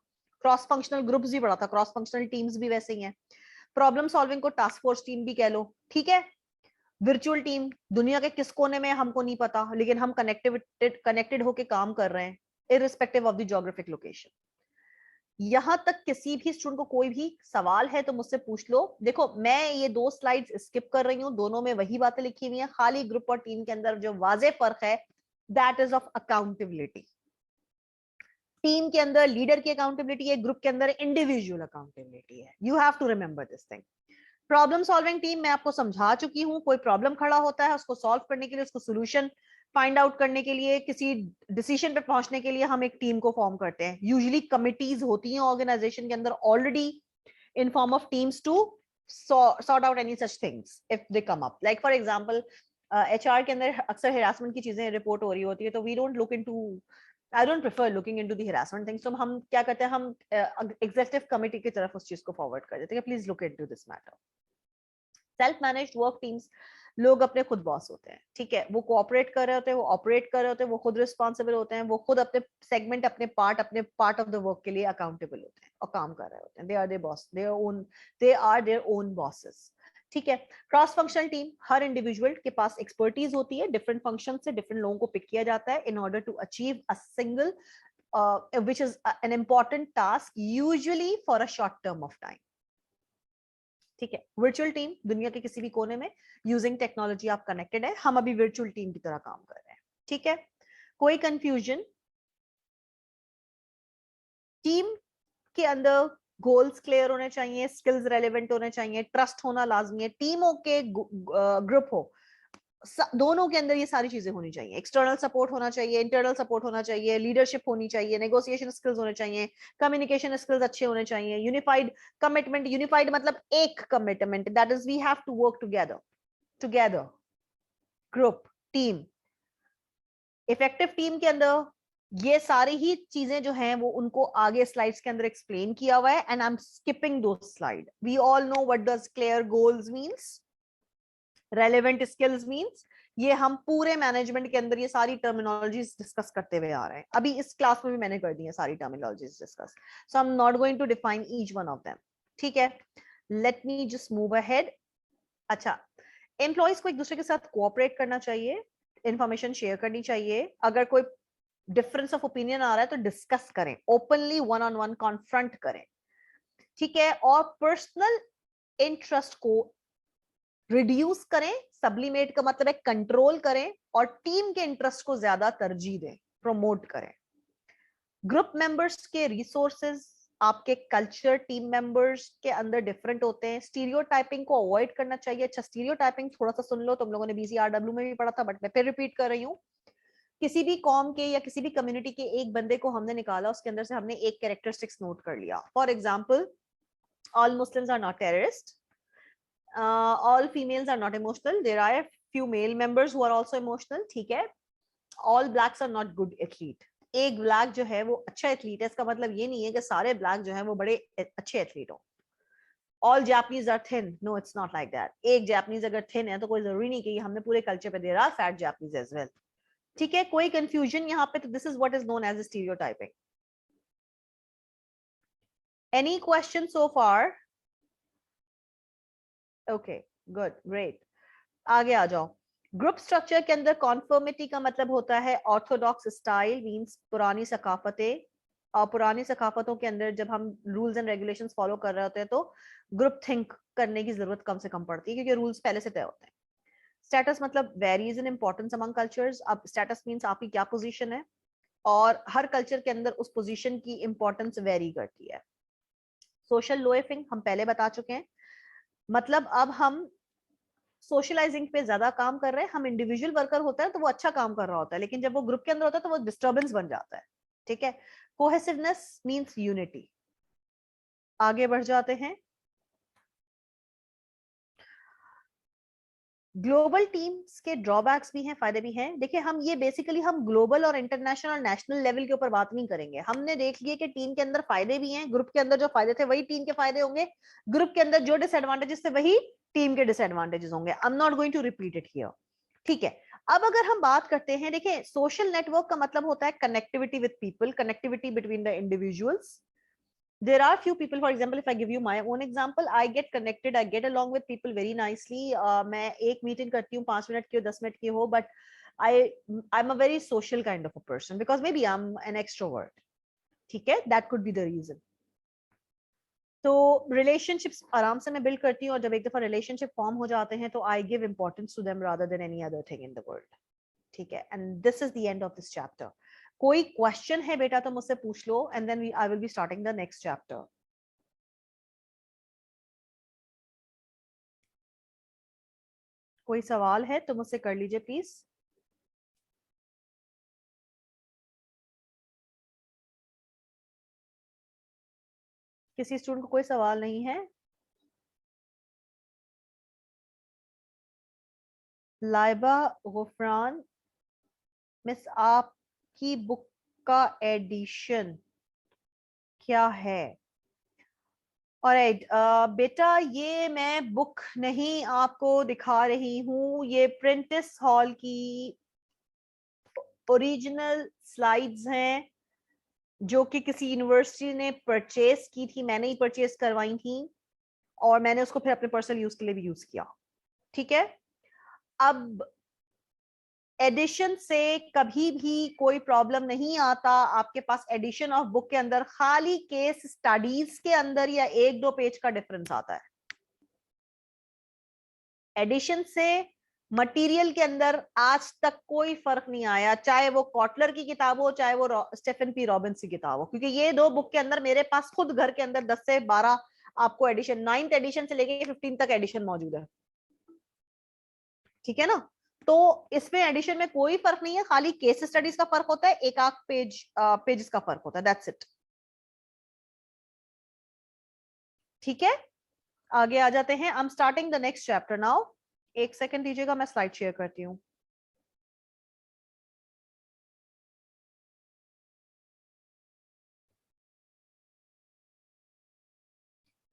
[SPEAKER 1] क्रॉस फंक्शनल ग्रुप्स भी पढ़ा था, क्रॉस फंक्शनल टीम्स भी वैसे ही हैं। प्रॉब्लम सॉल्विंग को टास्क फोर्स टीम भी कह लो। ठीक है, वर्चुअल टीम, दुनिया के किस कोने में हमको नहीं पता, लेकिन हम कनेक्टेड होके काम कर रहे हैं, irrespective of the geographic location. यहां तक किसी भी स्टूडेंट को कोई भी सवाल है तो मुझसे पूछ लो। देखो, मैं ये 2 स्लाइड्स स्किप कर रही हूँ, दोनों में वही बातें लिखी हुई हैं, खाली ग्रुप और टीम के अंदर जो वाज़ेह फर्क है that is of accountability. Team के अंदर लीडर की अकाउंटेबिलिटी है, ग्रुप के अंदर इंडिविजुअल अकाउंटेबिलिटी है। You have to remember this thing. Problem solving team मैं आपको समझा चुकी हूँ, कोई प्रॉब्लम खड़ा होता है उसको सॉल्व करने के लिए, उसको सोल्यूशन फाइंड आउट करने के लिए, किसी डिसीजन पे पहुंचने के लिए हम एक टीम को फॉर्म करते हैं। यूजुअली कमिटीज होती हैं ऑर्गेनाइजेशन के अंदर already in form of teams to sort out any such things if they come up. Like for example HR के अंदर अक्सर हरासमेंट की चीजें रिपोर्ट हो रही होती है, तो we don't look into, I don't prefer looking into the harassment things. तो हम क्या करते हैं, हम एग्जीक्यूटिव कमेटी की तरफ उस चीज को फॉरवर्ड कर देते हैं, please look into this matter. Self managed work teams, लोग अपने खुद बॉस होते हैं। ठीक है, वो कोऑपरेट कर रहे होते हैं, वो ऑपरेट कर रहे होते हैं, वो खुद रिस्पॉन्सिबल होते हैं, वो खुद अपने सेगमेंट, अपने पार्ट ऑफ द वर्क के लिए अकाउंटेबल होते हैं और काम कर रहे होते हैं। They are their boss, they are their own bosses. ठीक है, क्रॉस फंक्शनल टीम, हर इंडिविजुअल के पास एक्सपर्टीज होती है, डिफरेंट फंक्शन से डिफरेंट लोगों को पिक किया जाता है in order to achieve a single which is an important task usually for a short term of time. ठीक है, वर्चुअल टीम, दुनिया के किसी भी कोने में यूजिंग टेक्नोलॉजी आप कनेक्टेड है, हम अभी वर्चुअल टीम की तरह काम कर रहे हैं। ठीक है, कोई कंफ्यूजन? टीम के अंदर गोल्स क्लियर होने चाहिए, स्किल्स रेलेवेंट होने चाहिए, ट्रस्ट होना लाजमी है। टीम हो के ग्रुप हो, दोनों के अंदर ये सारी चीजें होनी चाहिए। एक्सटर्नल सपोर्ट होना चाहिए, इंटरनल सपोर्ट होना चाहिए, लीडरशिप होनी चाहिए, नेगोशिएशन स्किल्स होने चाहिए, कम्युनिकेशन स्किल्स अच्छे होने चाहिए, यूनिफाइड कमिटमेंट, यूनिफाइड मतलब एक commitment, that is we have to work together group team. Effective team के अंदर ये सारी ही चीजें जो हैं वो उनको आगे स्लाइड्स के अंदर एक्सप्लेन किया हुआ है, एंड आई एम स्किपिंग दो slide. We all know what does clear goals means, relevant skills means, ये हम पूरे मैनेजमेंट के अंदर ये सारी टर्मिनोलॉजीज डिस्कस करते हुए आ रहे हैं। अभी इस क्लास में भी मैंने कर दी है सारी terminologies discuss, so I am not going to define each one of them. ठीक है, let me just move ahead. अच्छा, एम्प्लॉइज को एक दूसरे के साथ कोऑपरेट करना चाहिए, इंफॉर्मेशन शेयर करनी चाहिए, अगर कोई डिफरेंस ऑफ ओपिनियन आ रहा है तो डिस्कस करें, openly one on one confront करें। ठीक है, और पर्सनल इंटरेस्ट को रिड्यूस करें, सब्लिमेट का मतलब है कंट्रोल करें, और टीम के इंटरेस्ट को ज्यादा तरजीह दें, प्रमोट करें। ग्रुप मेंबर्स के रिसोर्सेज, आपके कल्चर टीम मेंबर्स के अंदर डिफरेंट होते हैं, स्टीरियोटाइपिंग को अवॉइड करना चाहिए। अच्छा, स्टीरियोटाइपिंग थोड़ा सा सुन लो, तुम लोगों ने बीसीआरडब्ल्यू में भी पढ़ा था, बट मैं फिर रिपीट कर रही हूँ। किसी भी कॉम के या किसी भी कम्युनिटी के एक बंदे को हमने निकाला, उसके अंदर से हमने एक कैरेक्टरिस्टिक्स नोट कर लिया। For example, all Muslims are not terrorist, all females are not emotional, there are a few male members who are also emotional, ठीक है. All blacks are not good athlete. एक ब्लैक जो है वो अच्छा एथलीट है, इसका मतलब ये नहीं है कि सारे ब्लैक जो है वो बड़े अच्छे एथलीट हो. All Japanese are thin. No, it's not like that. एक Japanese अगर thin है तो कोई जरूरी नहीं कि हमने पूरे कल्चर पे there are fat Japanese as well. ठीक है, कोई कंफ्यूजन यहाँ पे? तो this is what is known as stereotyping. Any question so far? Okay, good, great. आगे आ जाओ. ग्रुप स्ट्रक्चर के अंदर कॉन्फर्मिटी का मतलब होता है ऑर्थोडॉक्स स्टाइल, मींस पुरानी सकाफतें. और पुरानी सकाफतों के अंदर जब हम रूल्स एंड रेगुलेशंस फॉलो कर रहे होते हैं तो ग्रुप थिंक करने की जरूरत कम से कम पड़ती है क्योंकि रूल्स पहले से तय होते हैं. स्टेटस मतलब वेरीज इन इंपॉर्टेंस अमंग कल्चर्स. अब स्टेटस मींस आपकी क्या पोजीशन है और हर कल्चर के अंदर उस पोजीशन की इंपॉर्टेंस वेरी करती है. सोशल लोएफिंग हम पहले बता चुके हैं, मतलब अब हम सोशलाइजिंग पे ज्यादा काम कर रहे हैं. हम इंडिविजुअल वर्कर होता है तो वो अच्छा काम कर रहा होता है, लेकिन जब वो ग्रुप के अंदर होता है तो वो डिस्टर्बेंस बन जाता है. ठीक है. Cohesiveness means unity. आगे बढ़ जाते हैं. ग्लोबल टीम्स के ड्रॉबैक्स भी हैं, फायदे भी हैं. देखिए, हम ये बेसिकली हम ग्लोबल और इंटरनेशनल और नेशनल लेवल के ऊपर बात नहीं करेंगे. हमने देख लिया कि टीम के अंदर फायदे भी हैं. ग्रुप के अंदर जो फायदे थे वही टीम के फायदे होंगे. ग्रुप के अंदर जो डिसएडवांटेजेस थे वही टीम के डिसएडवांटेजेस होंगे. I am not going to repeat it here. ठीक है. अब अगर हम बात करते हैं, देखिए सोशल नेटवर्क का मतलब होता है connectivity with people, connectivity between the individuals. There are few people, for example, if I give you my own example, I get connected, I get along with people very nicely. मैं एक मीटिंग करती हूँ 5 मिनट की हो 10 मिनट की हो, but I'm a very social kind of a person because maybe I'm an extrovert. ठीक है, that could be the reason. तो relationships आराम से मैं build करती हूँ और जब एक दफा relationship form हो जाते हैं तो I give importance to them rather than any other thing in the world. ठीक है, and this is the end of this chapter. कोई क्वेश्चन है बेटा तो मुझसे पूछ लो and then I will be starting the next chapter. कोई सवाल है तो मुझसे कर लीजिए प्लीज. किसी स्टूडेंट को कोई सवाल नहीं है? लाइबा गुफरान, मिस आपकी बुक का एडिशन क्या है? ऑलराइट बेटा, ये मैं बुक नहीं आपको दिखा रही हूँ, ये प्रिंटिस हॉल की ओरिजिनल स्लाइड्स हैं जो कि किसी यूनिवर्सिटी ने परचेज की थी. मैंने ही परचेज करवाई थी और मैंने उसको फिर अपने पर्सनल यूज के लिए भी यूज किया. ठीक है. अब एडिशन से कभी भी कोई प्रॉब्लम नहीं आता. आपके पास एडिशन ऑफ बुक के अंदर खाली केस स्टडीज के अंदर या 1-2 पेज का डिफरेंस आता है. एडिशन से मटेरियल के अंदर आज तक कोई फर्क नहीं आया, चाहे वो कॉटलर की किताब हो चाहे वो स्टेफन पी रॉबिन्स की किताब हो, क्योंकि ये 2 बुक के अंदर मेरे पास खुद घर के अंदर 10 से 12 आपको एडिशन, 9th एडिशन से लेके 15 तक एडिशन मौजूद है. ठीक है ना. तो इसमें एडिशन में कोई फर्क नहीं है, खाली केस स्टडीज का फर्क होता है, एक आध पेजेस का फर्क होता है. That's it. ठीक है. आगे आ जाते हैं. I am starting the next chapter now. एक सेकंड दीजिएगा, मैं स्लाइड शेयर करती हूँ.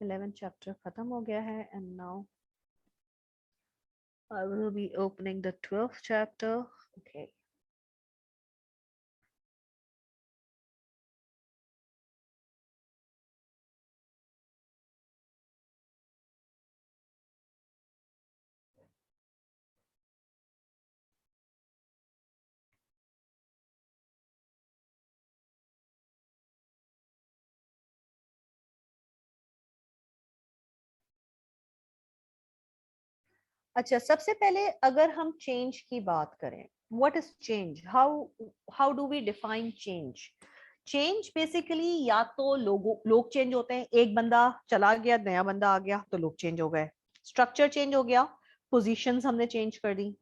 [SPEAKER 1] इलेवेंथ चैप्टर खत्म हो गया है and now I will be opening the 12th chapter. Okay. अच्छा, सबसे पहले अगर हम चेंज की बात करें, what is change, how do we define change? Change basically या तो लोग चेंज होते हैं, एक बंदा चला गया नया बंदा आ गया तो लोग चेंज हो गए. स्ट्रक्चर चेंज हो गया, पोजीशंस हमने चेंज कर दी,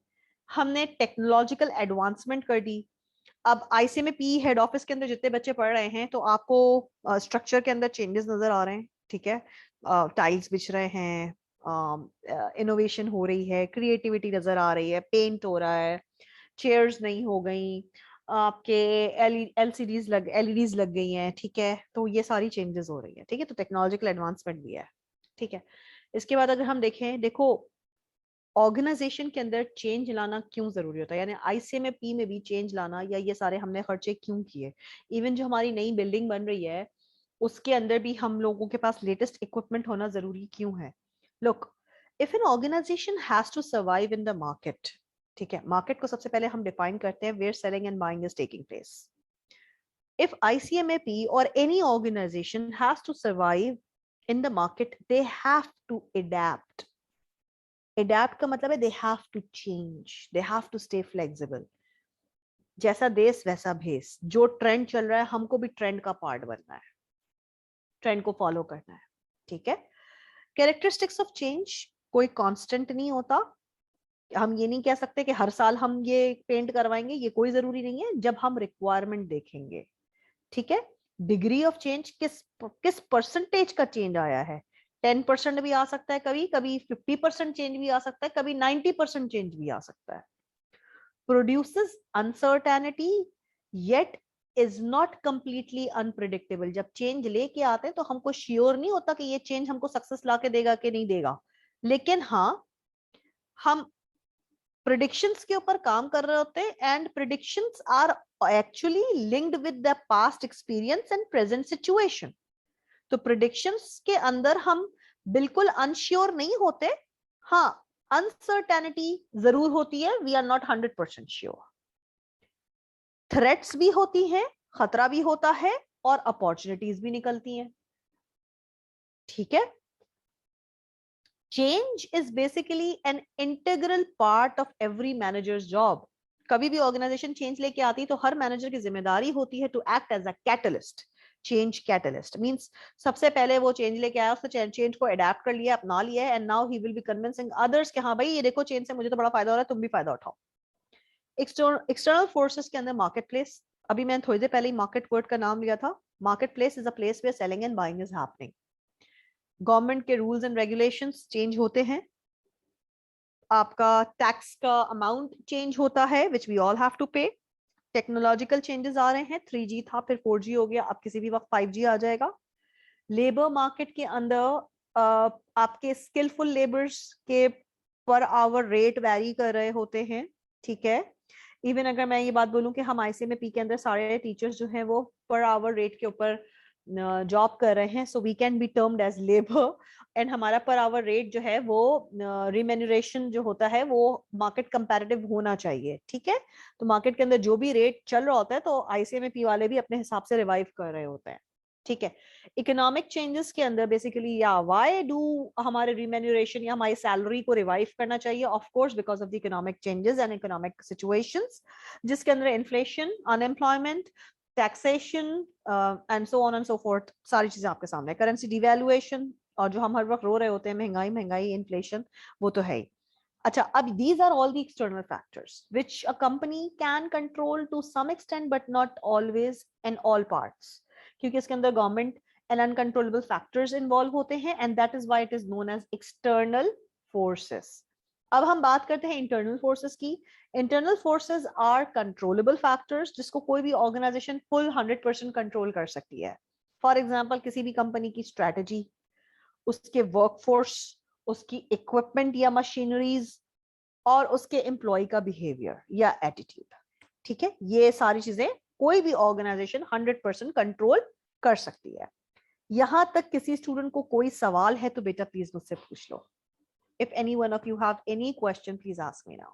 [SPEAKER 1] हमने टेक्नोलॉजिकल एडवांसमेंट कर दी. अब आईसीएमपी हेड ऑफिस के अंदर जितने बच्चे पढ़ रहे हैं तो आपको स्ट्रक्चर के अंदर चेंजेस नजर आ रहे हैं. ठीक है. टाइल्स बिछ रहे हैं, इनोवेशन हो रही है, क्रिएटिविटी नजर आ रही है, पेंट हो रहा है, चेयर्स नहीं हो गई, आपके एलईडीज लग गई हैं, ठीक है, तो ये सारी चेंजेस हो रही है, ठीक है, तो टेक्नोलॉजिकल एडवांसमेंट भी है, ठीक है। इसके बाद अगर हम देखें, देखो ऑर्गेनाइजेशन के अंदर चेंज लाना क्यों जरूरी होता है, यानी आईसीएमपी में भी चेंज लाना, या ये सारे हमने खर्चे क्यों किए, इवन जो हमारी नई बिल्डिंग बन रही है उसके अंदर भी हम लोगों के पास लेटेस्ट इक्विपमेंट होना जरूरी क्यों है। Look, if an organisation has to survive in the market, ठीक है, मार्केट को सबसे पहले हम डिफाइन करते हैं where selling and buying is taking place. If ICMAP or any organization has to survive in the market, they have to adapt. Adapt का मतलब है they have to change, they have to stay flexible. जैसा देश वैसा भेस, जो ट्रेंड चल रहा है हमको भी ट्रेंड का पार्ट बनना है, ट्रेंड को फॉलो करना है, ठीक है। कैरेक्टरिस्टिक्स ऑफ चेंज, कोई कांस्टेंट नहीं होता, हम ये नहीं कह सकते कि हर साल हम ये पेंट करवाएंगे, ये कोई जरूरी नहीं है, जब हम रिक्वायरमेंट देखेंगे, ठीक है। डिग्री ऑफ चेंज, किस किस परसेंटेज का चेंज आया है, 10% भी आ सकता है, कभी कभी 50% चेंज भी आ सकता है, कभी 90% चेंज भी आ सकता है। Produces uncertainty yet is not completely unpredictable, जब चेंज लेके आते हैं तो हमको श्योर नहीं होता कि ये चेंज हमको सक्सेस लाके देगा कि नहीं देगा, लेकिन हाँ हम प्रिडिक्शंस के ऊपर काम कर रहे होते हैं, and predictions are actually linked with the past experience and present situation. तो प्रिडिक्शंस के अंदर हम बिल्कुल अनश्योर नहीं होते, हाँ अनसर्टेनिटी जरूर होती है, we are not 100% sure. Threats भी होती हैं, खतरा भी होता है, और अपॉर्चुनिटीज भी निकलती हैं, ठीक है। Change is basically an integral part of every managers job. कभी भी ऑर्गेनाइजेशन चेंज लेके आती है तो हर मैनेजर की जिम्मेदारी होती है to act as a catalyst. Change catalyst means सबसे पहले वो चेंज लेके आया, उसने चेंज को अडेप्ट कर लिया, अपना लिया है, and now he will be convincing others कि हाँ भाई ये देखो चेंज से मुझे तो बड़ा फायदा हो रहा है, तुम भी फायदा उठाओ। एक्सटर्नल फोर्सेस के अंदर मार्केट प्लेस, अभी मैंने थोड़ी देर पहले ही मार्केट वर्ड का नाम लिया था। Market place is a place where selling and buying is happening. Government के रूल्स एंड रेगुलेशंस चेंज होते हैं, आपका टैक्स का अमाउंट चेंज होता है which we all have to pay. Technological changes आ रहे हैं, 3G था फिर 4G हो गया, अब किसी भी वक्त 5G आ जाएगा। लेबर मार्केट के अंदर आपके स्किलफुल लेबर्स के पर आवर रेट वैरी कर रहे होते हैं, ठीक है। इवन अगर मैं ये बात बोलूं कि हम ICMAP के अंदर सारे टीचर्स जो हैं वो पर आवर रेट के ऊपर जॉब कर रहे हैं, so we can be termed as labour, and हमारा पर आवर रेट जो है वो रिमेन्यूरेशन जो होता है वो मार्केट कंपैरेटिव होना चाहिए, ठीक है। तो मार्केट के अंदर जो भी रेट चल रहा होता है तो ICMAP वाले भी अपने हिसाब से रिवाइव कर रहे होते हैं, ठीक है। इकोनॉमिक चेंजेस के अंदर बेसिकली या व्हाई डू हमारे रिमेन्यूरेशन या हमारी सैलरी को रिवाइव करना चाहिए, of course because of the economic changes and economic situations, जिसके अंदर inflation, unemployment, taxation and so on and so fourth, सारी चीजें आपके सामने, करेंसी डिवैल्यूएशन, और जो हम हर वक्त रो रहे होते हैं महंगाई महंगाई इन्फ्लेशन, वो तो है ही। अच्छा, अब these are all the external factors which a company can control to some extent but not always in all parts, क्योंकि इसके अंदर government and uncontrollable factors involve होते हैं, and that is why it is known as external forces. अब हम बात करते हैं इंटरनल फोर्सेस की। Internal forces are controllable factors जिसको कोई भी ऑर्गेनाइजेशन फुल 100% कंट्रोल कर सकती है। फॉर एग्जाम्पल किसी भी कंपनी की स्ट्रेटेजी, उसके वर्कफोर्स, उसकी इक्विपमेंट या मशीनरीज, और उसके एम्प्लॉय का बिहेवियर या एटीट्यूड, ठीक है। ये सारी चीजें कोई भी ऑर्गेनाइजेशन 100% कंट्रोल कर सकती है। यहां तक किसी स्टूडेंट को कोई सवाल है तो बेटा प्लीज मुझसे पूछ लो। If any one of you have any question please ask me now.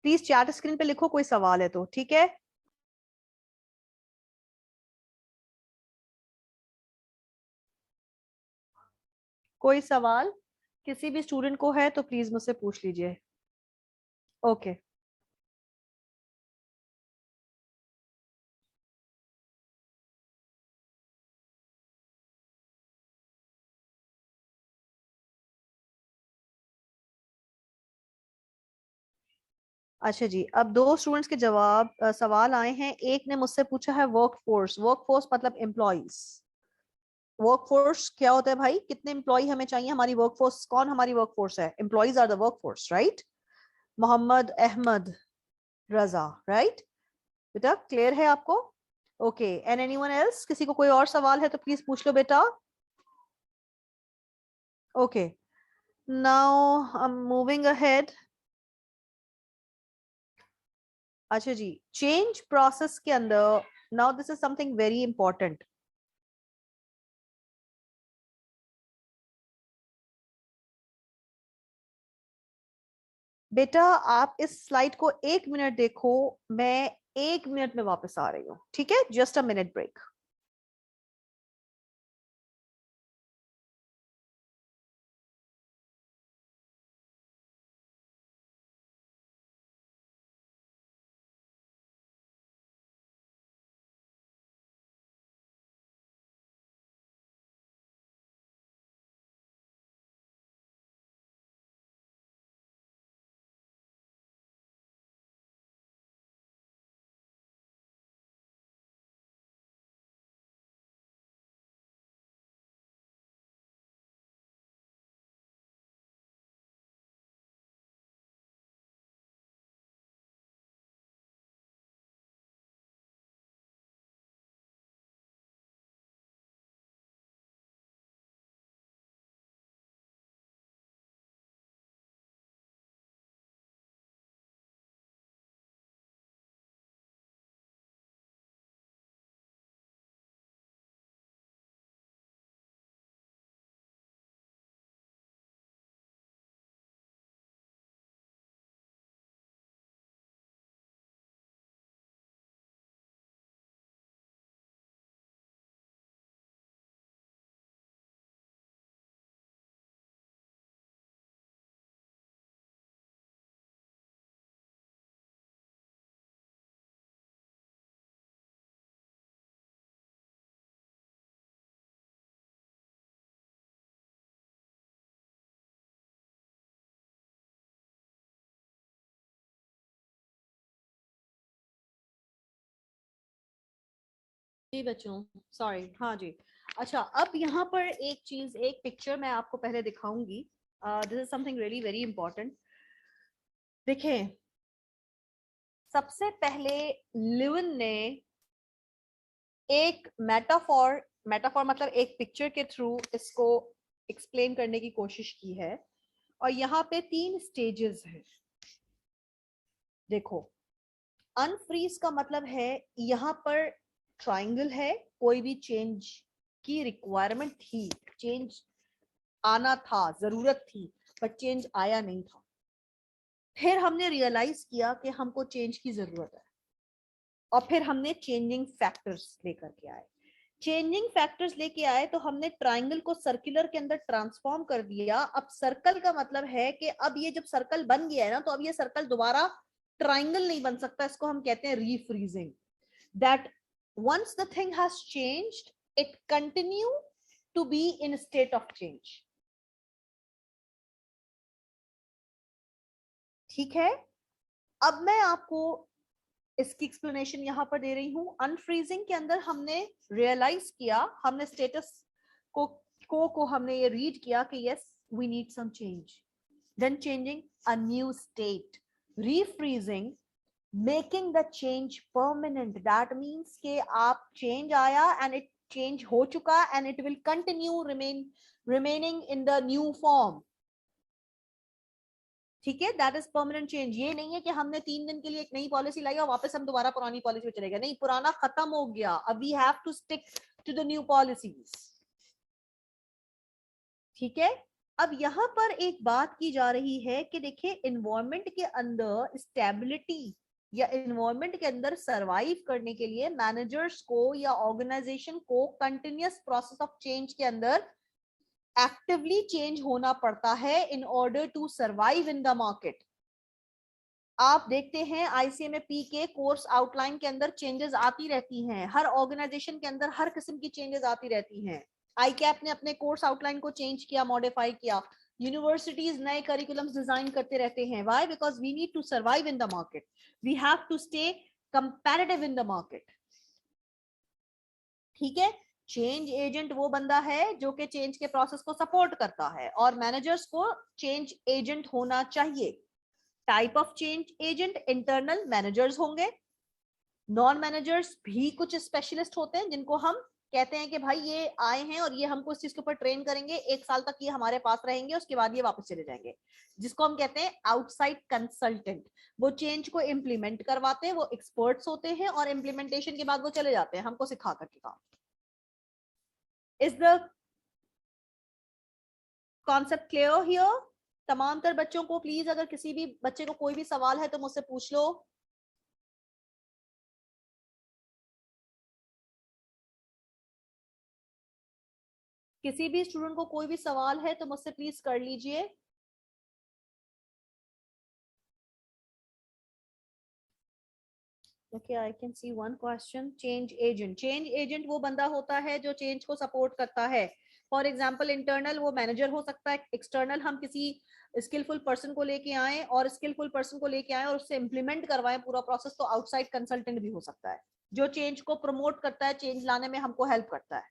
[SPEAKER 1] Please chat screen पे लिखो कोई सवाल है तो, ठीक है। कोई सवाल किसी भी स्टूडेंट को है तो प्लीज मुझसे पूछ लीजिए। ओके अच्छा जी, अब दो स्टूडेंट्स के जवाब सवाल आए हैं। एक ने मुझसे पूछा है वर्कफोर्स, वर्कफोर्स मतलब एम्प्लॉइज। वर्कफोर्स क्या होता है भाई, कितने एम्प्लॉय हमें चाहिए, हमारी वर्कफोर्स, कौन हमारी वर्कफोर्स है, employees are the workforce, right. Mohammad, Ahmad, Raza, right. बेटा क्लियर है आपको? ओके, एंड एनीवन एल्स, किसी को कोई और सवाल है तो प्लीज पूछ लो बेटा। Okay, now I am moving ahead. अच्छा जी, चेंज प्रोसेस के अंदर, now this is something very important. बेटा आप इस स्लाइड को 1 मिनट देखो, मैं 1 मिनट में वापस आ रही हूँ, ठीक है? Just a minute break. जी बच्चों, सॉरी, हाँ जी। अच्छा, अब यहाँ पर एक चीज, एक पिक्चर मैं आपको पहले दिखाऊंगी। This is something really very important. देखें, सबसे पहले लिविन ने एक मेटाफॉर, मेटाफॉर मतलब एक पिक्चर के थ्रू इसको एक्सप्लेन करने की कोशिश की है। और यहाँ पे 3 स्टेजेस हैं। देखो, अनफ्रीज का मतलब है यहाँ पर ट्राइंगल है, कोई भी चेंज की रिक्वायरमेंट थी, चेंज आना था, जरूरत थी, पर चेंज आया नहीं था। फिर हमने रियलाइज किया कि हमको चेंज की जरूरत है, और फिर हमने चेंजिंग फैक्टर्स लेकर के आए। चेंजिंग फैक्टर्स लेके आए तो हमने ट्राइंगल को सर्कुलर के अंदर ट्रांसफॉर्म कर दिया। अब सर्कल का मतलब है कि अब ये जब सर्कल बन गया है ना, तो अब ये सर्कल दोबारा ट्राइंगल नहीं बन सकता। इसको हम कहते हैं refreezing. That once the thing has changed, it continue to be in a state of change. ठीक है, अब मैं आपको इसकी एक्सप्लेनेशन यहां पर दे रही हूं। अनफ्रीजिंग के अंदर हमने रियलाइज किया, हमने स्टेटस को हमने ये रीड किया कि yes we need some change, then changing a new state, refreezing, making the change permanent. That means के आप चेंज आया एंड इट चेंज हो चुका and it will continue remaining in the new form. ठीक है, दैट इज परमानेंट चेंज। ये नहीं है कि हमने 3 दिन के लिए एक नई पॉलिसी लाई और वापस हम दोबारा पुरानी पॉलिसी पे चले गए। नहीं, पुराना खत्म हो गया, अब we have to stick to the new policies. ठीक है, अब यहाँ पर एक बात की जा रही है कि देखिए, इन्वायरमेंट के अंदर स्टेबिलिटी या इन्वायरमेंट के अंदर सरवाइव करने के लिए मैनेजर्स को या ऑर्गेनाइजेशन को कंटिन्यूअस प्रोसेस ऑफ चेंज के अंदर एक्टिवली चेंज होना पड़ता है in order to survive in the market. आप देखते हैं आईसीएमपी के कोर्स आउटलाइन के अंदर चेंजेस आती रहती हैं, हर ऑर्गेनाइजेशन के अंदर हर किस्म की चेंजेस आती रहती हैं। आईकैप ने अपने कोर्स आउटलाइन को चेंज किया, मॉडिफाई किया। यूनिवर्सिटीज नए करिकुलम्स डिजाइन करते रहते हैं. Why? Because we need to survive in the market, we have to stay comparative in the market. ठीक है. चेंज एजेंट वो बंदा है जो कि चेंज के प्रोसेस को सपोर्ट करता है, और मैनेजर्स को चेंज एजेंट होना चाहिए. Type of change agent, internal managers होंगे. नॉन मैनेजर्स भी कुछ स्पेशलिस्ट होते हैं जिनको हम कहते हैं कि भाई ये आए हैं और ये हमको इस चीज के ऊपर ट्रेन करेंगे, 1 साल तक ये हमारे पास रहेंगे, उसके बाद ये वापस चले जाएंगे, जिसको हम कहते हैं आउटसाइड कंसल्टेंट. वो चेंज को इम्प्लीमेंट करवाते हैं, वो एक्सपर्ट्स होते हैं, और इम्प्लीमेंटेशन के बाद वो चले जाते हैं हमको सिखा करके काम. Is the concept clear here? तमाम तर बच्चों को प्लीज, अगर किसी भी बच्चे को कोई भी सवाल है तो मुझसे पूछ लो. किसी भी स्टूडेंट को कोई भी सवाल है तो मुझसे प्लीज कर लीजिए. Okay, I can see one question. Change agent. Change agent वो बंदा होता है जो चेंज को सपोर्ट करता है. फॉर एग्जाम्पल इंटरनल वो मैनेजर हो सकता है, एक्सटर्नल हम किसी स्किलफुल पर्सन को लेके आए और स्किलफुल पर्सन को लेके आए और उससे इंप्लीमेंट करवाएं पूरा प्रोसेस, तो आउटसाइड कंसल्टेंट भी हो सकता है जो चेंज को प्रमोट करता है, चेंज लाने में हमको हेल्प करता है,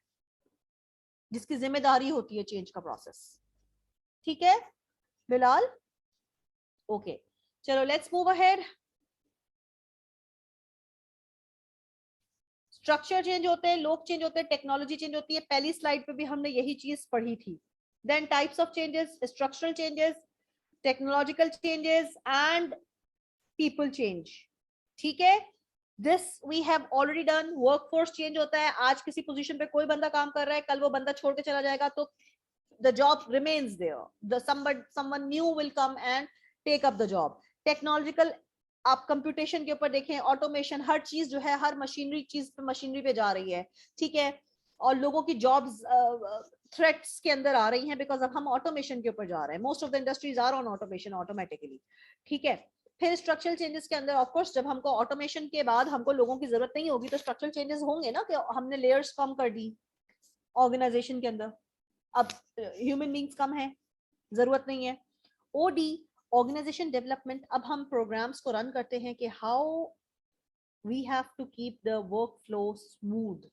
[SPEAKER 1] जिसकी जिम्मेदारी होती है चेंज का प्रोसेस. ठीक है बिलाल? ओके चलो let's move ahead. Structure change होते हैं, लोग चेंज होते हैं, टेक्नोलॉजी चेंज होती है. पहली स्लाइड पे भी हमने यही चीज पढ़ी थी. Then types of changes, structural changes, technological changes and people change. ठीक है. This we have already done. Workforce change होता है. आज किसी पोजीशन पे कोई बंदा काम कर रहा है, कल वो बंदा छोड़ के चला जाएगा, तो the job remains there. Someone new will come and take up the job. Technological, आप कंप्यूटेशन के ऊपर देखें, ऑटोमेशन, हर चीज जो है, हर मशीनरी पे जा रही है. ठीक है. और लोगों की जॉब्स थ्रेट्स के अंदर आ रही हैं बिकॉज अब हम ऑटोमेशन के ऊपर जा रहे हैं. Most of the industries are on automation automatically. ठीक है. फिर स्ट्रक्चरल चेंजेस के अंदर ऑफ कोर्स जब हमको ऑटोमेशन के बाद हमको लोगों की जरूरत नहीं होगी तो स्ट्रक्चरल चेंजेस होंगे ना, कि हमने लेयर्स कम कर दी ऑर्गेनाइजेशन के अंदर. अब ह्यूमन बींग्स कम है, जरूरत नहीं है. OD, organisation development. अब हम प्रोग्राम्स को रन करते हैं कि how we have to keep the work flow smooth.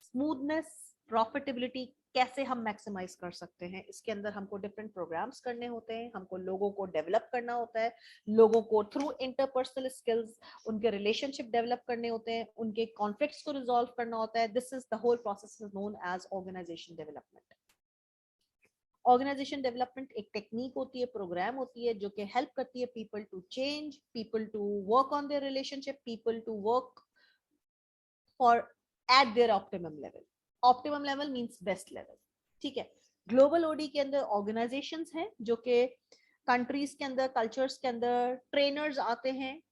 [SPEAKER 1] Smoothness, profitability कैसे हम मैक्सिमाइज कर सकते हैं, इसके अंदर हमको डिफरेंट प्रोग्राम्स करने होते हैं. हमको लोगों को डेवलप करना होता है, लोगों को थ्रू इंटरपर्सनल स्किल्स उनके रिलेशनशिप डेवलप करने होते हैं, उनके कॉन्फ्लिक्ट्स को रिजॉल्व करना होता है. This is the whole process is known as organisation development. Organisation development एक टेक्निक होती है, प्रोग्राम होती है जो कि हेल्प करती है people to change, people to work on their relationship, people to work for at their optimum level. Optimum level means best level. ठीक है. ग्लोबल ओडी के अंदर ऑर्गेनाइजेशंस हैं जो कि कंट्रीज के अंदर, कल्चर्स के अंदर ट्रेनर्स आते हैं.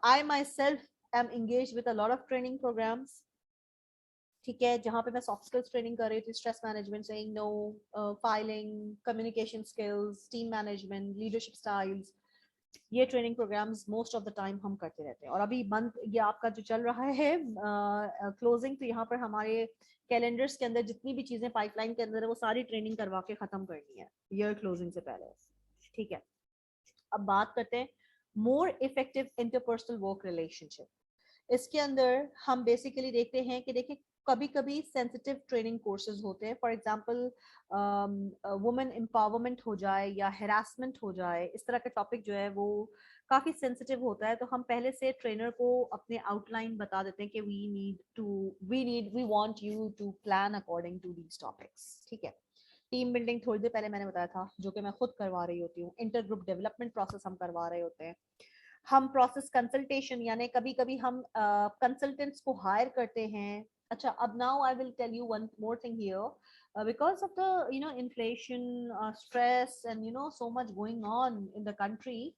[SPEAKER 1] I myself am engage with a lot of training programs. ठीक है. जहां पे मैं सॉफ्ट स्किल्स ट्रेनिंग कर रही थी, stress management, saying no, filing, communication skills, team management, leadership styles, ये training programs most of the time हम करते रहते हैं. और अभी मंथ ये आपका जो चल रहा है क्लोजिंग, तो यहाँ पर हमारे कैलेंडर्स के अंदर जितनी भी चीजें पाइपलाइन के अंदर है वो सारी ट्रेनिंग करवा के खत्म करनी है ईयर क्लोजिंग से पहले. ठीक है. अब बात करते हैं more effective interpersonal work relationship. इसके अंदर हम बेसिकली देखते हैं कि देखिए कभी कभी सेंसिटिव ट्रेनिंग कोर्सेज होते हैं. फॉर एग्जांपल वुमेन एम्पावरमेंट हो जाए या हैरासमेंट हो जाए, इस तरह का टॉपिक जो है वो काफी सेंसिटिव होता है. तो हम पहले से ट्रेनर को अपने आउटलाइन बता देते हैं कि we want you to plan according to these topics. ठीक है. टीम बिल्डिंग थोड़ी देर पहले मैंने बताया था, जो कि मैं खुद करवा रही होती हूँ. इंटर ग्रुप डेवलपमेंट प्रोसेस हम करवा रहे होते हैं. हम प्रोसेस कंसल्टेशन, यानी कभी कभी हम कंसल्टेंट्स को हायर करते हैं. अच्छा, अब now I will tell you one more thing here. Because of the inflation, stress and so much going on in the country,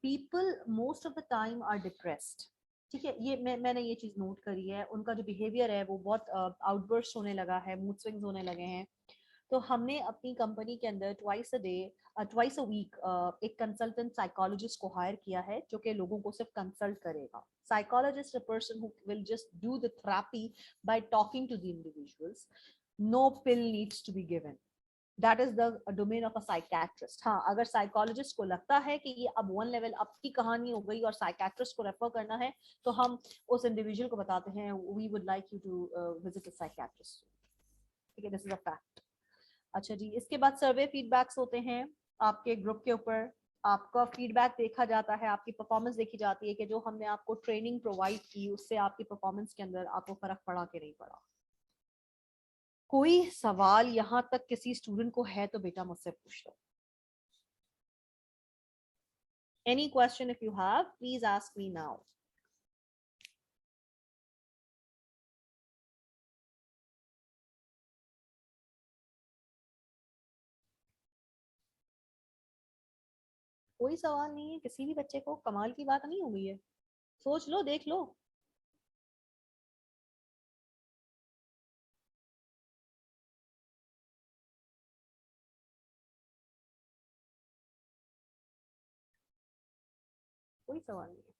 [SPEAKER 1] people most of the time are depressed. ठीक है. ये मैंने ये चीज नोट करी है. उनका जो बिहेवियर है वो बहुत आउटबर्स्ट होने लगा है, मूड स्विंग्स होने लगे हैं. तो हमने अपनी कंपनी के अंदर ट्वाइस अ वीक एक कंसल्टेंट साइकोलॉजिस्ट को हायर किया है जो कि लोगों को सिर्फ कंसल्ट करेगा. Psychologist a person who will just do the therapy by talking to the individuals. No pill needs to be given. That is the domain of a psychiatrist. हाँ, अगर साइकोलॉजिस्ट को लगता है कि ये अब 1 लेवल अप की कहानी हो गई और साइकेट्रिस्ट को रेफर करना है, तो हम उस इंडिविजुअल को बताते हैं we would like you to visit a psychiatrist. ठीक है, दिस इज अ फैक्ट। अच्छा जी, इसके बाद सर्वे फीडबैक्स होते हैं आपके ग्रुप के ऊपर। आपका फीडबैक देखा जाता है, आपकी परफॉर्मेंस देखी जाती है कि जो हमने आपको ट्रेनिंग प्रोवाइड की उससे आपकी परफॉर्मेंस के अंदर आपको फर्क पड़ा कि नहीं पड़ा। कोई सवाल यहाँ तक किसी स्टूडेंट को है तो बेटा मुझसे पूछ लो। Any question if you have, please ask me now. कोई सवाल नहीं है किसी भी बच्चे को? कमाल की बात नहीं हो गई है? सोच लो, देख लो। कोई सवाल नहीं है।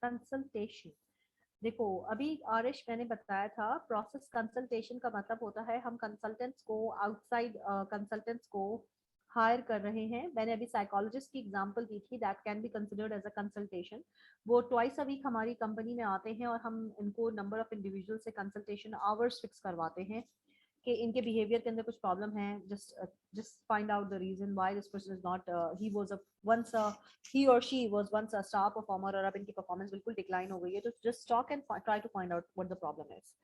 [SPEAKER 1] कंसल्टेशन, देखो अभी आरिश मैंने बताया था, प्रोसेस कंसल्टेशन का मतलब होता है हम कंसल्टेंट्स को, आउटसाइड कंसल्टेंट्स को हायर कर रहे हैं। मैंने अभी साइकोलॉजिस्ट की एग्जांपल दी थी, that can be considered as a consultation. वो ट्वाइस अ वीक हमारी कंपनी में आते हैं और हम इनको नंबर ऑफ इंडिविजुअल से कंसल्टेशन आवर्स फिक्स करवाते हैं कि इनके बिहेवियर के अंदर कुछ प्रॉब्लम है, just find out the reason why this person is not he or she was once a star performer और अब इनकी परफॉर्मेंस बिल्कुल डिक्लाइन हो गई है, तो just talk and try to find out what the problem is।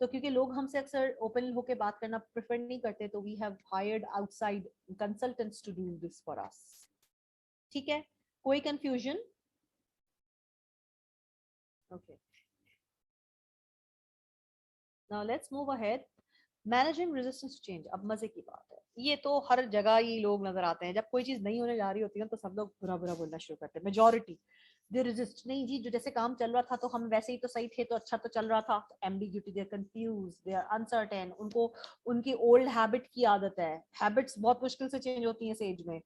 [SPEAKER 1] तो क्योंकि लोग हमसे अक्सर ओपन होकर बात करना प्रेफर नहीं करते, तो we have hired outside consultants to do this for us. ठीक है, कोई confusion? Okay, now let's move ahead. Managing resistance to change, अब मजे की बात है, ये तो हर जगह ही लोग नजर आते हैं। जब कोई चीज नहीं होने जा रही होती है तो सब लोग बुरा बुरा बोलना शुरू करते हैं। मेजोरिटी दे रेजिस्ट, नहीं जी जो जैसे काम चल रहा था तो हम वैसे ही तो सही थे, तो अच्छा तो चल रहा था। Ambiguity, they are confuse, they are uncertain, उनको उनकी ओल्ड हैबिट की आदत है। हैबिट्स बहुत मुश्किल से चेंज होती हैं इस एज में।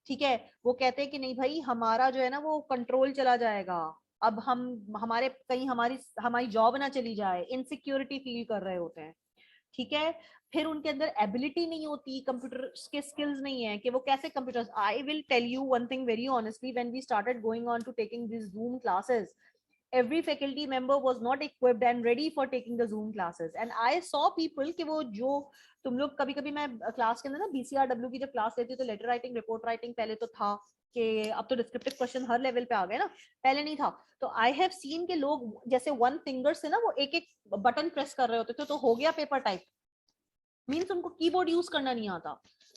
[SPEAKER 1] ठीक है, वो कहते हैं कि नहीं भाई हमारा जो है ना वो कंट्रोल चला जाएगा, अब हम हमारे कहीं हमारी हमारी जॉब ना चली जाए, इनसिक्योरिटी फील कर रहे होते हैं। ठीक है, फिर उनके अंदर एबिलिटी नहीं होती, कंप्यूटर के स्किल्स नहीं है कि वो कैसे computers. I will tell you one thing very honestly, when we started going on to taking this zoom classes, every faculty member was not equipped and ready for taking the zoom classes, and I saw people कि वो जो तुम लोग कभी कभी, मैं क्लास के अंदर ना BCRW की जब क्लास लेती तो लेटर राइटिंग, रिपोर्ट राइटिंग पहले तो था, कि अब तो डिस्क्रिप्टिव क्वेश्चन हर लेवल पे आ गए ना, पहले नहीं था। तो आई हैव सीन के लोग जैसे वन फिंगर से ना वो एक एक बटन प्रेस कर रहे होते थे, तो हो गया पेपर टाइप, मीन्स उनको कीबोर्ड यूज करना नहीं आता।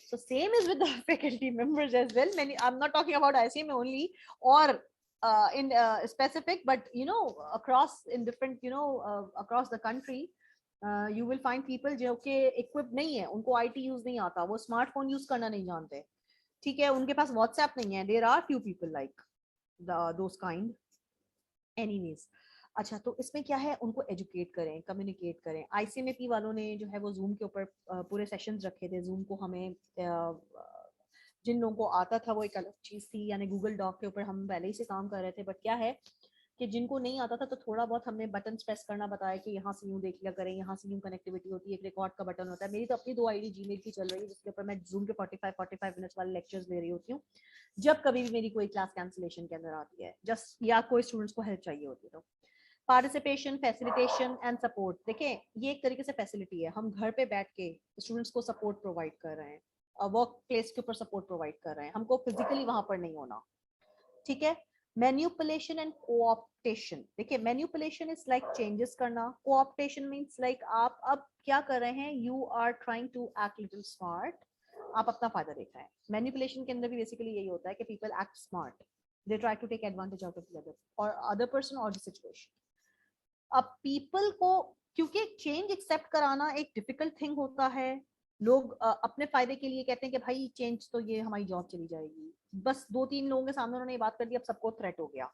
[SPEAKER 1] So same is with the faculty members as well. Many, I'm not talking about ICM only or in specific, but you know across in different across the country, you will find people जो कि equipped नहीं है, उनको IT यूज नहीं आता, वो स्मार्टफोन यूज करना नहीं जानते। ठीक है, उनके पास WhatsApp नहीं है। There are few people like those kind। Anyways, अच्छा तो इसमें क्या है, उनको एजुकेट करें, कम्युनिकेट करें। आईसीएमपी वालों ने जो है वो जूम के ऊपर पूरे सेशंस रखे थे। जूम को हमें जिन लोगों को आता था वो एक अलग चीज थी, यानी गूगल डॉक के ऊपर हम पहले ही से काम कर रहे थे, बट क्या है कि जिनको नहीं आता था तो थोड़ा बहुत हमने बटन प्रेस करना बताया कि यहाँ से यूं देख लिया करें, यहाँ से यूं कनेक्टिविटी होती है, एक रिकॉर्ड का बटन होता है। मेरी तो अपनी 2 आईडी जीमेल की चल रही है जिसके ऊपर मैं जूम के 45 मिनट्स वाले लेक्चर्स दे रही होती हूँ, जब कभी भी मेरी कोई क्लास कैंसिलेशन के अंदर आती है, जस्ट या कोई स्टूडेंट्स को हेल्प चाहिए होती है। तो पार्टिसिपेशन, फैसिलिटेशन एंड सपोर्ट, देखिए ये एक तरीके से फैसिलिटी है। हम घर पे बैठ के स्टूडेंट्स को सपोर्ट प्रोवाइड कर रहे हैं, वर्क प्लेस के ऊपर सपोर्ट प्रोवाइड कर रहे हैं, हमको फिजिकली वहां पर नहीं होना। ठीक है, मैन्युपुलेशन एंड कोऑप्टेशन, देखिए मैन्युपुलेशन इज लाइक चेंजेस करना, कोऑप्टेशन मींस लाइक आप अब क्या कर रहे हैं, you are trying to act little smart, आप अपना फायदा देख रहे हैं। मैन्युपुलेशन के अंदर भी बेसिकली यही होता है कि people act smart, they try to take advantage out of the other और अदर पर्सन और द सिचुएशन। अब पीपल को, क्योंकि चेंज एक्सेप्ट कराना एक डिफिकल्ट थिंग होता है, लोग अपने फायदे के लिए कहते हैं कि भाई चेंज तो ये हमारी जॉब चली जाएगी, बस 2-3 लोगों के सामने उन्होंने ये बात कर दी, अब सबको थ्रेट हो गया।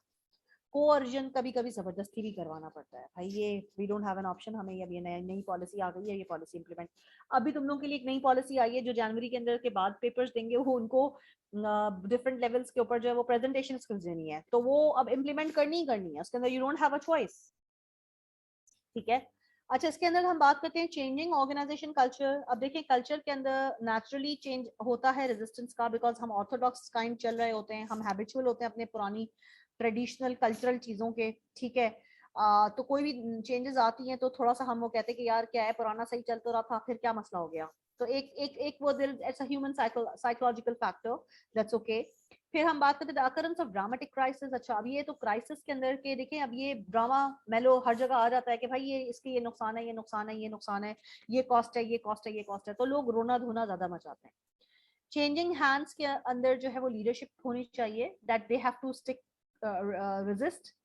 [SPEAKER 1] कोअर्जन, कभी कभी जबरदस्ती भी करवाना पड़ता है, भाई ये we don't have an option, हमें अब ये नई पॉलिसी आ गई है, ये पॉलिसी इंप्लीमेंट। अभी तुम लोगों के लिए एक नई पॉलिसी आई है, जो जनवरी के अंदर के बाद पेपर्स देंगे वो उनको डिफरेंट लेवल्स के ऊपर जो है वो प्रेजेंटेशन स्किल्स देनी है, तो वो अब इम्प्लीमेंट करनी ही करनी है, उसके अंदर you don't have a choice. ठीक है, अच्छा, इसके अंदर हम बात करते हैं चेंजिंग ऑर्गेनाइजेशन कल्चर। अब देखिए कल्चर के अंदर नेचुरली चेंज होता है रेजिस्टेंस का, बिकॉज हम ऑर्थोडॉक्स काइंड चल रहे होते हैं, हम हैबिचुअल होते हैं अपने पुरानी ट्रेडिशनल कल्चरल चीजों के, ठीक है। तो कोई भी चेंजेस आती हैं तो थोड़ा सा हम वो कहते हैं कि यार क्या है, पुराना सही चल तो रहा था, फिर क्या मसला हो गया। तो एक एक एक वो दिल, it's a human psychological factor, that's okay. फिर हम बात करते हैं अकरेंस ऑफ ड्रामेटिक क्राइसिस। अच्छा, अब ये तो क्राइसिस के अंदर के देखिए, अब ये ड्रामा मेलो हर जगह आ जाता है कि भाई ये इसके ये नुकसान है, ये नुकसान है, ये नुकसान है, ये कॉस्ट है, ये कॉस्ट है, ये कॉस्ट है, तो लोग रोना धोना ज्यादा मचाते हैं। चेंजिंग हैंड्स के अंदर जो है वो लीडरशिप होनी चाहिए, that they have to stick resist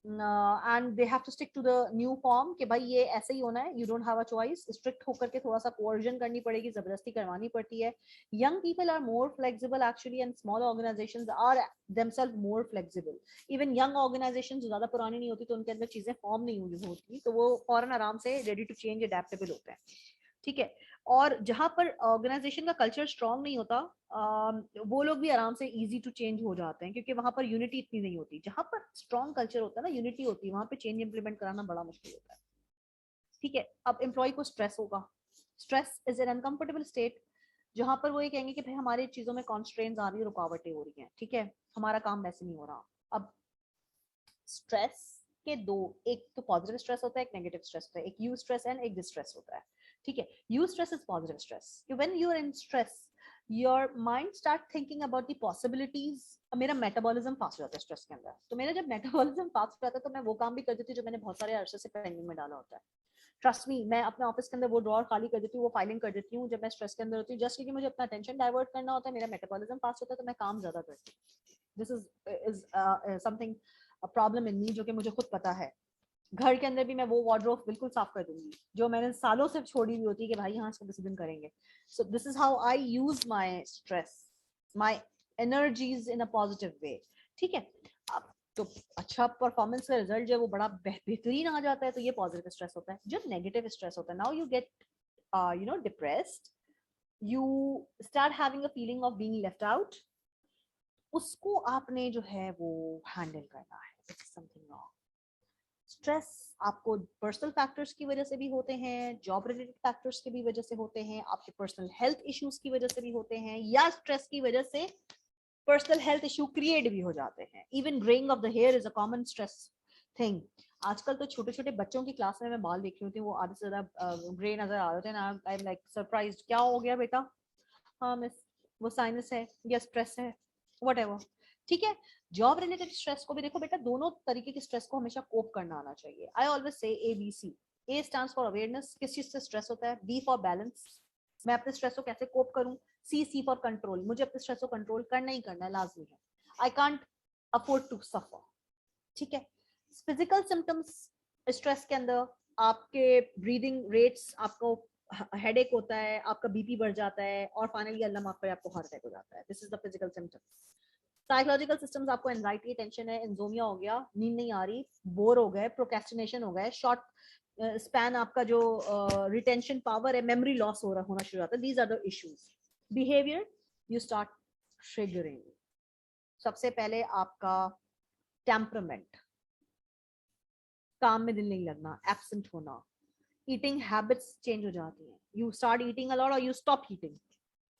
[SPEAKER 1] and they have to stick to the new form कि भाई ये ऐसे ही होना है, you don't have a choice. Strict होकर के थोड़ा सा कोवर्जन करनी पड़ेगी, जबरदस्ती करवानी पड़ती है। Young people are more flexible actually, and small organisations are themselves more flexible. Even young organisation जो ज्यादा पुरानी नहीं होती तो उनके अंदर चीजें फॉर्म नहीं हुई होती, तो वो फौरन आराम से रेडी टू चेंज, अडेप्टेबल होते हैं, ठीक है। और जहां पर ऑर्गेनाइजेशन का कल्चर स्ट्रांग नहीं होता, वो लोग भी आराम से इजी टू चेंज हो जाते हैं, क्योंकि वहां पर यूनिटी इतनी नहीं होती। जहां पर स्ट्रांग कल्चर होता है ना, यूनिटी होती है, वहां पे चेंज इंप्लीमेंट कराना बड़ा मुश्किल होता है, ठीक है। अब एम्प्लॉय को स्ट्रेस होगा। Stress is an uncomfortable state, जहां पर वो ये कहेंगे कि भाई हमारी चीजों में कॉन्स्ट्रेंट्स आ रही है, रुकावटें हो रही हैं, ठीक है, हमारा काम वैसे नहीं हो रहा। अब स्ट्रेस के दो, एक तो पॉजिटिव स्ट्रेस होता है, एक नेगेटिव स्ट्रेस होता है, एक यू स्ट्रेस एंड एक डिस्ट्रेस होता है, ठीक है। Eustress is positive stress. When you are in stress, your mind start thinking about the possibilities. मेरा मेटाबॉलिज्म फास्ट हो जाता है स्ट्रेस के अंदर, तो मेरा जब मेटाबॉलिज्म फास्ट हो जाता है तो मैं वो काम भी कर देती हूँ जो मैंने बहुत सारे अरसे से पेंडिंग में डाला होता है। ट्रस्ट मी, मैं अपने ऑफिस के अंदर वो ड्रॉर खाली कर देती हूँ, वो फाइलिंग कर देती हूँ जब मैं स्ट्रेस के अंदर होती हूँ, जस्ट क्योंकि मुझे अपना अटेंशन डाइवर्ट करना होता है, मेरा मेटाबॉलिज्म फास्ट होता है, तो मैं काम ज्यादा करती हूँ। This is something problem in me, जो कि मुझे खुद पता है। घर के अंदर भी मैं वो वार्डरोब बिल्कुल साफ कर दूंगी जो मैंने सालों से छोड़ी हुई होती है कि भाई यहाँ इसको किसी दिन करेंगे। So this is how I use my stress, my energies in a positive way, ठीक है। अब तो अच्छा परफॉर्मेंस का रिजल्ट जो है वो बड़ा बेहतरीन आ जाता है, तो ये पॉजिटिव स्ट्रेस होता है। जो नेगेटिव स्ट्रेस होता है, now you get depressed, you start having a feeling of being left out, उसको आपने जो है वो हैंडल करना है। It's something wrong. स्ट्रेस आपको पर्सनल फैक्टर्स की वजह से भी होते हैं, जॉब रिलेटेड फैक्टर्स की भी वजह से होते हैं, आपके पर्सनल हेल्थ इश्यूज की वजह से भी होते हैं, या स्ट्रेस की वजह से पर्सनल हेल्थ इशू क्रिएट भी हो जाते हैं। Even greying of the here is a common stress thing. आजकल तो छोटे छोटे बच्चों की क्लास में मैं बाल देख रही होती हूँ, वो आधे से ज्यादा ग्रे नजर आ रहे थे ना, आई एम लाइक सरप्राइज्ड, क्या हो गया बेटा? हाँ मिस, वो साइनस है या स्ट्रेस है, व्हाटएवर, ठीक है। जॉब रिलेटेड स्ट्रेस को भी देखो बेटा, दोनों तरीके के स्ट्रेस को हमेशा कोप करना आना चाहिए। I always say ABC। A stands for awareness, किस चीज से स्ट्रेस होता है। बी फॉर बैलेंस, मैं अपने स्ट्रेस को कैसे कोप करूं। सी फॉर कंट्रोल, मुझे अपने स्ट्रेस को कंट्रोल करना ही करना है, लाजमी है। I can't afford to suffer, ठीक है। फिजिकल सिम्टम्स स्ट्रेस के अंदर, आपके ब्रीदिंग रेट्स, आपको हेडेक होता है, आपका बीपी बढ़ जाता है, और फाइनली अल्लाह माफ करे आपको हार्ट अटैक हो जाता है। This is the physical symptoms. Psychological systems, आपको एंजाइटी, टेंशन है, इंसोमिया हो गया, नींद नहीं आ रही, बोर हो गए, प्रोक्रेस्टिनेशन हो गए, शॉर्ट स्पैन, आपका जो रिटेंशन पावर है, मेमोरी लॉस हो रहा होना शुरू होता है। These are the issues. Behaviour, you start triggering. सबसे पहले आपका टेम्परामेंट, काम में दिल नहीं लगना, एब्सेंट होना, ईटिंग हैबिट्स चेंज हो जाती हैं, you start eating a lot और you stop eating.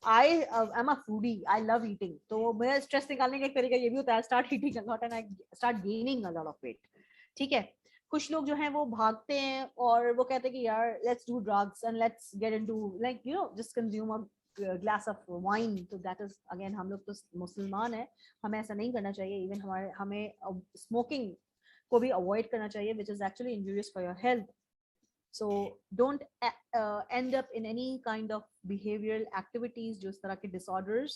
[SPEAKER 1] I am a foodie, I love eating, तो मेरा स्ट्रेस निकालने का एक तरीका ये भी होता है, start eating a lot and I start gaining a lot of weight, ठीक है। कुछ लोग जो हैं वो भागते हैं और वो कहते हैं कि यार let's do drugs and let's get into like just consume a glass of wine, तो दैट इज अगेन, हम लोग तो मुसलमान है, हमें ऐसा नहीं करना चाहिए। इवन हमें स्मोकिंग को भी अवॉइड करना चाहिए, which is actually injurious for your health. So don't end up in any kind of behavioral activities जो इस तरह के disorders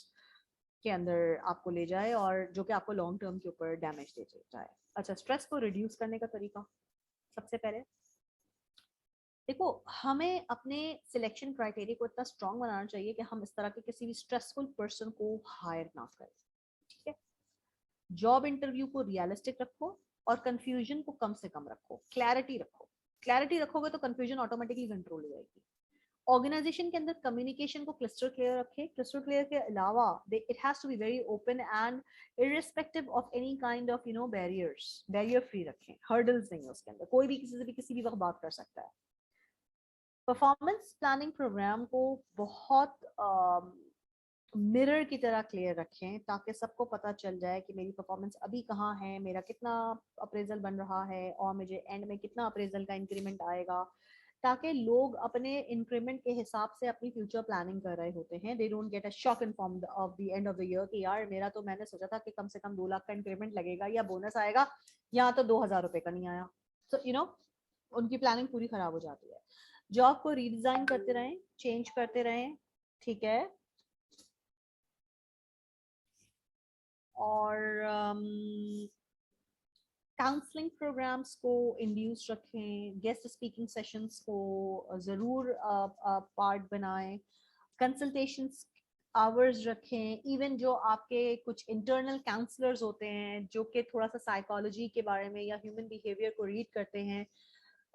[SPEAKER 1] के अंदर आपको ले जाए और जो कि आपको लॉन्ग टर्म के ऊपर डैमेज दे जाए। अच्छा, स्ट्रेस को रिड्यूस करने का तरीका, सबसे पहले देखो, हमें अपने सिलेक्शन क्राइटेरिया को इतना स्ट्रॉन्ग बनाना चाहिए कि हम इस तरह के किसी भी स्ट्रेसफुल पर्सन को हायर ना करें, ठीक है। जॉब इंटरव्यू को रियलिस्टिक रखो और कंफ्यूजन को कम से कम रखो, क्लैरिटी रखो। क्लैरिटी रखोगे तो कंफ्यूजन ऑटोमेटिकली कंट्रोल हो जाएगी। ऑर्गेनाइजेशन के अंदर कम्युनिकेशन को क्लस्टर क्लियर रखें। क्लस्टर क्लियर के अलावा it has to be very open and irrespective of any kind of barriers, barrier free रखें, हर्डल्स नहीं है उसके अंदर, कोई भी किसी से भी किसी भी वक्त बात कर सकता है। परफॉर्मेंस प्लानिंग प्रोग्राम को बहुत मिरर की तरह क्लियर रखें ताकि सबको पता चल जाए कि मेरी परफॉर्मेंस अभी कहाँ है, मेरा कितना अप्रेजल बन रहा है और मुझे एंड में कितना अप्रेजल का इंक्रीमेंट आएगा, ताकि लोग अपने इंक्रीमेंट के हिसाब से अपनी फ्यूचर प्लानिंग कर रहे होते हैं. They don't get a shock informed of the end of the year कि यार मेरा तो मैंने सोचा था कि कम से कम 2 लाख का इंक्रीमेंट लगेगा या बोनस आएगा, यहाँ तो 2,000 रुपए का नहीं आया. सो यू नो उनकी प्लानिंग पूरी खराब हो जाती है. जॉब को रीडिजाइन करते रहें, चेंज करते रहें, ठीक है. और काउंसलिंग प्रोग्राम्स को इंड्यूस रखें, गेस्ट स्पीकिंग सेशंस को ज़रूर पार्ट बनाएं, कंसल्टेशंस आवर्स रखें. इवन जो आपके कुछ इंटरनल काउंसलर्स होते हैं जो कि थोड़ा सा साइकोलॉजी के बारे में या ह्यूमन बिहेवियर को रीड करते हैं,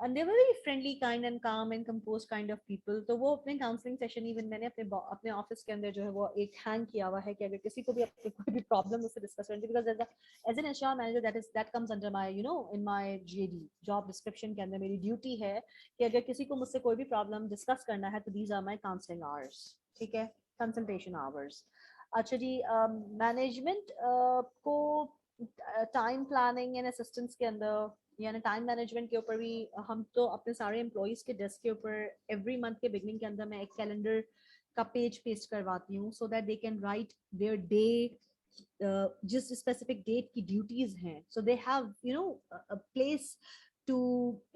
[SPEAKER 1] and they're very friendly, kind and calm and composed kind of people. तो वो अपने काउंसलिंग सेशन इवन मैंने अपने ऑफिस के अंदर जो है वो एक हैंग किया हुआ है कि अगर किसी को भी अपने कोई भी प्रॉब्लम उससे डिस्कस करनी, because as an HR manager that comes under my in my JD job description के अंदर मेरी ड्यूटी है कि अगर किसी को मुझसे कोई भी प्रॉब्लम डिस्कस करना है तो these are my counselling hours, ठीक है, कंसल्टेशन आवर्स. अच्छा जी, मैनेजमेंट को टाइम प्लानिंग एंड असिस्टेंस के अंदर यानी टाइम मैनेजमेंट के ऊपर भी हम तो अपने सारे एम्प्लॉइज के डेस्क के ऊपर एवरी मंथ के बिगनिंग के अंदर मैं एक कैलेंडर का पेज पेस्ट करवाती हूँ so that they can write their day, जिस स्पेसिफिक डेट की ड्यूटीज हैं, so they have a place to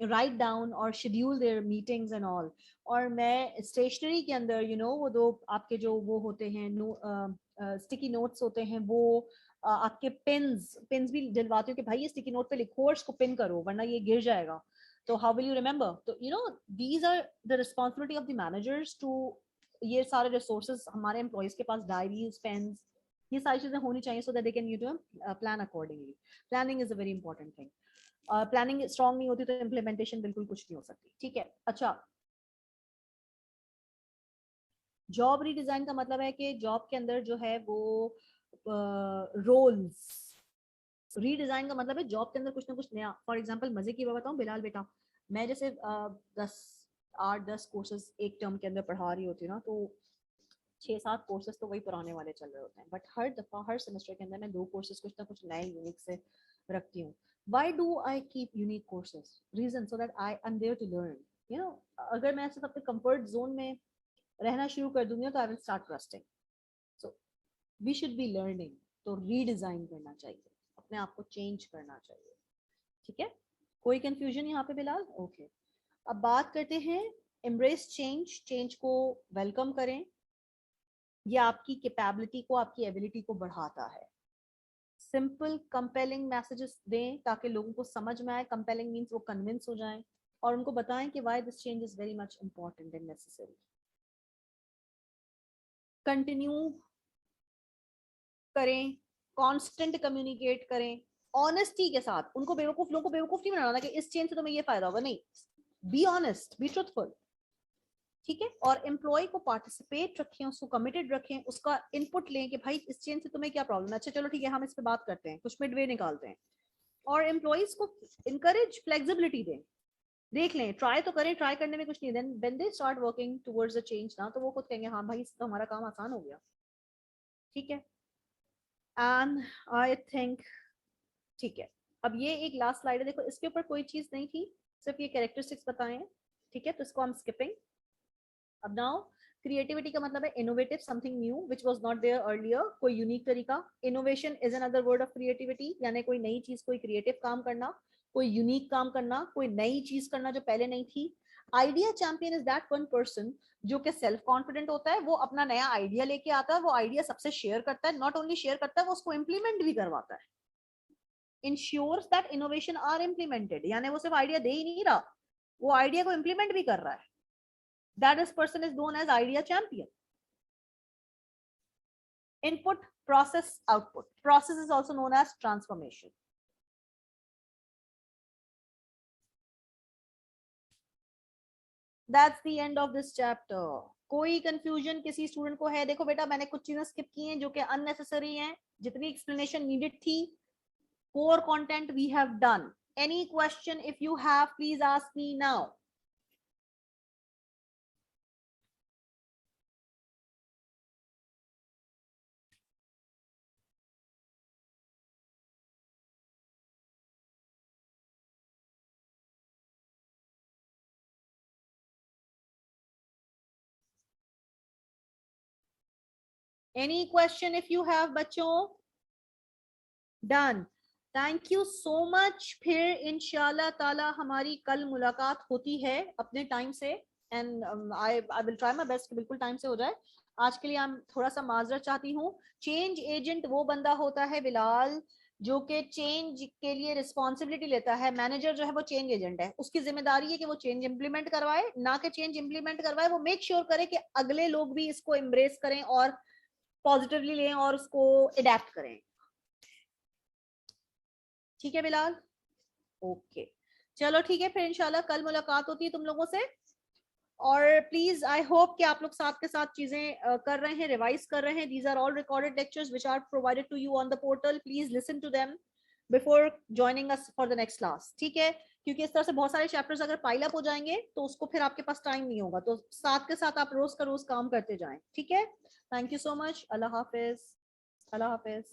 [SPEAKER 1] write down और schedule their meetings and all. और मैं स्टेशनरी के अंदर वो दो आपके जो वो होते हैं स्टिकी नोट्स होते हैं, वो आपके पिन्स भी दिलवाती हूँ कि भाई ये स्टिकी नोट पे लिखो और इसको पिन करो वरना ये गिर जाएगा. तो हाउ विल यू रिमेंबर? तो these are the responsibility of the managers to, ये सारे रिसोर्सेज हमारे एम्प्लॉइज के पास, डायरीज, पेन्स, ये सारी चीजें होनी चाहिए सो that they can plan accordingly. Planning is a very important thing. Planning strong नहीं होती तो इम्प्लीमेंटेशन बिल्कुल कुछ नहीं हो सकती, ठीक है. अच्छा, जॉब रीडिजाइन का मतलब है कि जॉब के अंदर जो है वो रोल्स रीडिजाइन का मतलब है जॉब के अंदर कुछ ना कुछ नया. फॉर एग्जांपल मजे की बात बताऊं बिलाल बेटा, मैं जैसे 10 कोर्सेज एक टर्म के अंदर पढ़ा रही होती हूँ ना, तो 6-7 कोर्सेज तो वही पुराने वाले चल रहे होते हैं, बट हर दफा हर सेमेस्टर के अंदर मैं 2 कोर्सेज कुछ ना कुछ नए यूनिक से रखती हूँ. Why do I keep unique courses? Reason so that I am there to learn. अगर मैं सिर्फ अपने कंफर्ट जोन में रहना शुरू कर दूंगी तो I will start rusting. So we should be learning. तो रीडिजाइन करना चाहिए, अपने आप को चेंज करना चाहिए, ठीक है. कोई कंफ्यूजन यहाँ पे बिलाल? ओके. अब बात करते हैं एम्ब्रेस चेंज. चेंज को वेलकम करें. ये आपकी कैपेबिलिटी को, आपकी एबिलिटी को बढ़ाता है. सिंपल कंपेलिंग मैसेजेस दें ताकि लोगों को समझ में आए. कंपेलिंग मींस वो कन्विंस हो जाएं और उनको बताएं कि why this change is very much important and necessary. Continue करें, कांस्टेंट कम्युनिकेट करें, ऑनेस्टी के साथ. उनको बेवकूफ, लोगों को बेवकूफ नहीं बनाना कि इस चेंज से तुम्हें ये फायदा होगा, नहीं. बी ऑनेस्ट, बी ट्रूथफुल, ठीक है. और एम्प्लॉय को पार्टिसिपेट रखें, उसको कमिटेड रखें, उसका इनपुट लें कि भाई इस चेंज से तुम्हें क्या प्रॉब्लम है, अच्छा चलो ठीक है हम इस पे बात करते हैं, कुछ मिडवे निकालते हैं. और एम्प्लॉयज को इनकरेज, फ्लेक्सिबिलिटी दें. देख लें, ट्राई तो करें, ट्राई करने में कुछ नहीं. Then when they start working towards a change ना, तो वो खुद कहेंगे हाँ भाई इससे तो हमारा काम आसान हो गया, ठीक है. एंड आई थिंक ठीक है. अब ये एक लास्ट स्लाइड है, देखो इसके ऊपर कोई चीज नहीं थी, सिर्फ ये कैरेक्टरिस्टिक्स बताए हैं, ठीक है. तो इसको हम स्किपिंग. अब नाउ क्रिएटिविटी का मतलब है innovative, something new which was not there earlier, कोई यूनिक तरीका. Innovation is another word of creativity, यानी कोई नई चीज, कोई क्रिएटिव काम करना, कोई यूनिक काम करना, कोई नई चीज करना जो पहले नहीं थी. Idea champion is that one person जो कि सेल्फ कॉन्फिडेंट होता है, वो अपना नया आइडिया लेके आता है, वो आइडिया सबसे शेयर करता है, नॉट ओनली शेयर करता है, वो उसको इम्प्लीमेंट भी करवाता है. ensures that innovation are implemented, यानी वो सिर्फ आइडिया दे ही नहीं रहा, वो आइडिया को इम्प्लीमेंट भी कर रहा है. that is person is known as idea champion. Input, process, output. Process is also known as transformation. That's the end of this chapter. कोई कंफ्यूजन किसी स्टूडेंट को है? देखो बेटा मैंने कुछ चीजें स्किप की हैं जो कि अननेसेसरी हैं, जितनी एक्सप्लेनेशन नीडेड थी. core content we have done. Any question if you have, please ask me now. Any question if you have बच्चों? Done, thank you so much. फिर इंशाल्लाह ताला हमारी कल मुलाकात होती है अपने टाइम से, and I will try my best कि बिल्कुल टाइम से हो जाए। आज के लिए मैं थोड़ा सा माजरत चाहती हूँ। चेंज एजेंट वो बंदा होता है बिलाल जो कि चेंज के लिए रिस्पॉन्सिबिलिटी लेता है। मैनेजर जो है वो चेंज एजेंट है, उसकी जिम्मेदारी है कि वो चेंज इंप्लीमेंट करवाए, ना कि चेंज इंप्लीमेंट करवाए, वो मेक श्योर करे कि अगले लोग भी इसको एम्ब्रेस करें और पॉजिटिवली लें और उसको अडेप्ट करें। ठीक है बिलाल? ओके, चलो ठीक है, फिर इंशाल्लाह कल मुलाकात होती है तुम लोगों से। और प्लीज आई होप कि आप लोग साथ के साथ चीजें कर रहे हैं, रिवाइज कर रहे हैं। These are all recorded lectures which are provided to you on the portal. Please listen to them before joining us for the next class, ठीक है? क्योंकि इस तरह से बहुत सारे चैप्टर्स अगर पाइल अप हो जाएंगे तो उसको फिर आपके पास टाइम नहीं होगा, तो साथ के साथ आप रोज का रोज काम करते जाएं, ठीक है? Thank you so much. Allah Hafiz. Allah Hafiz.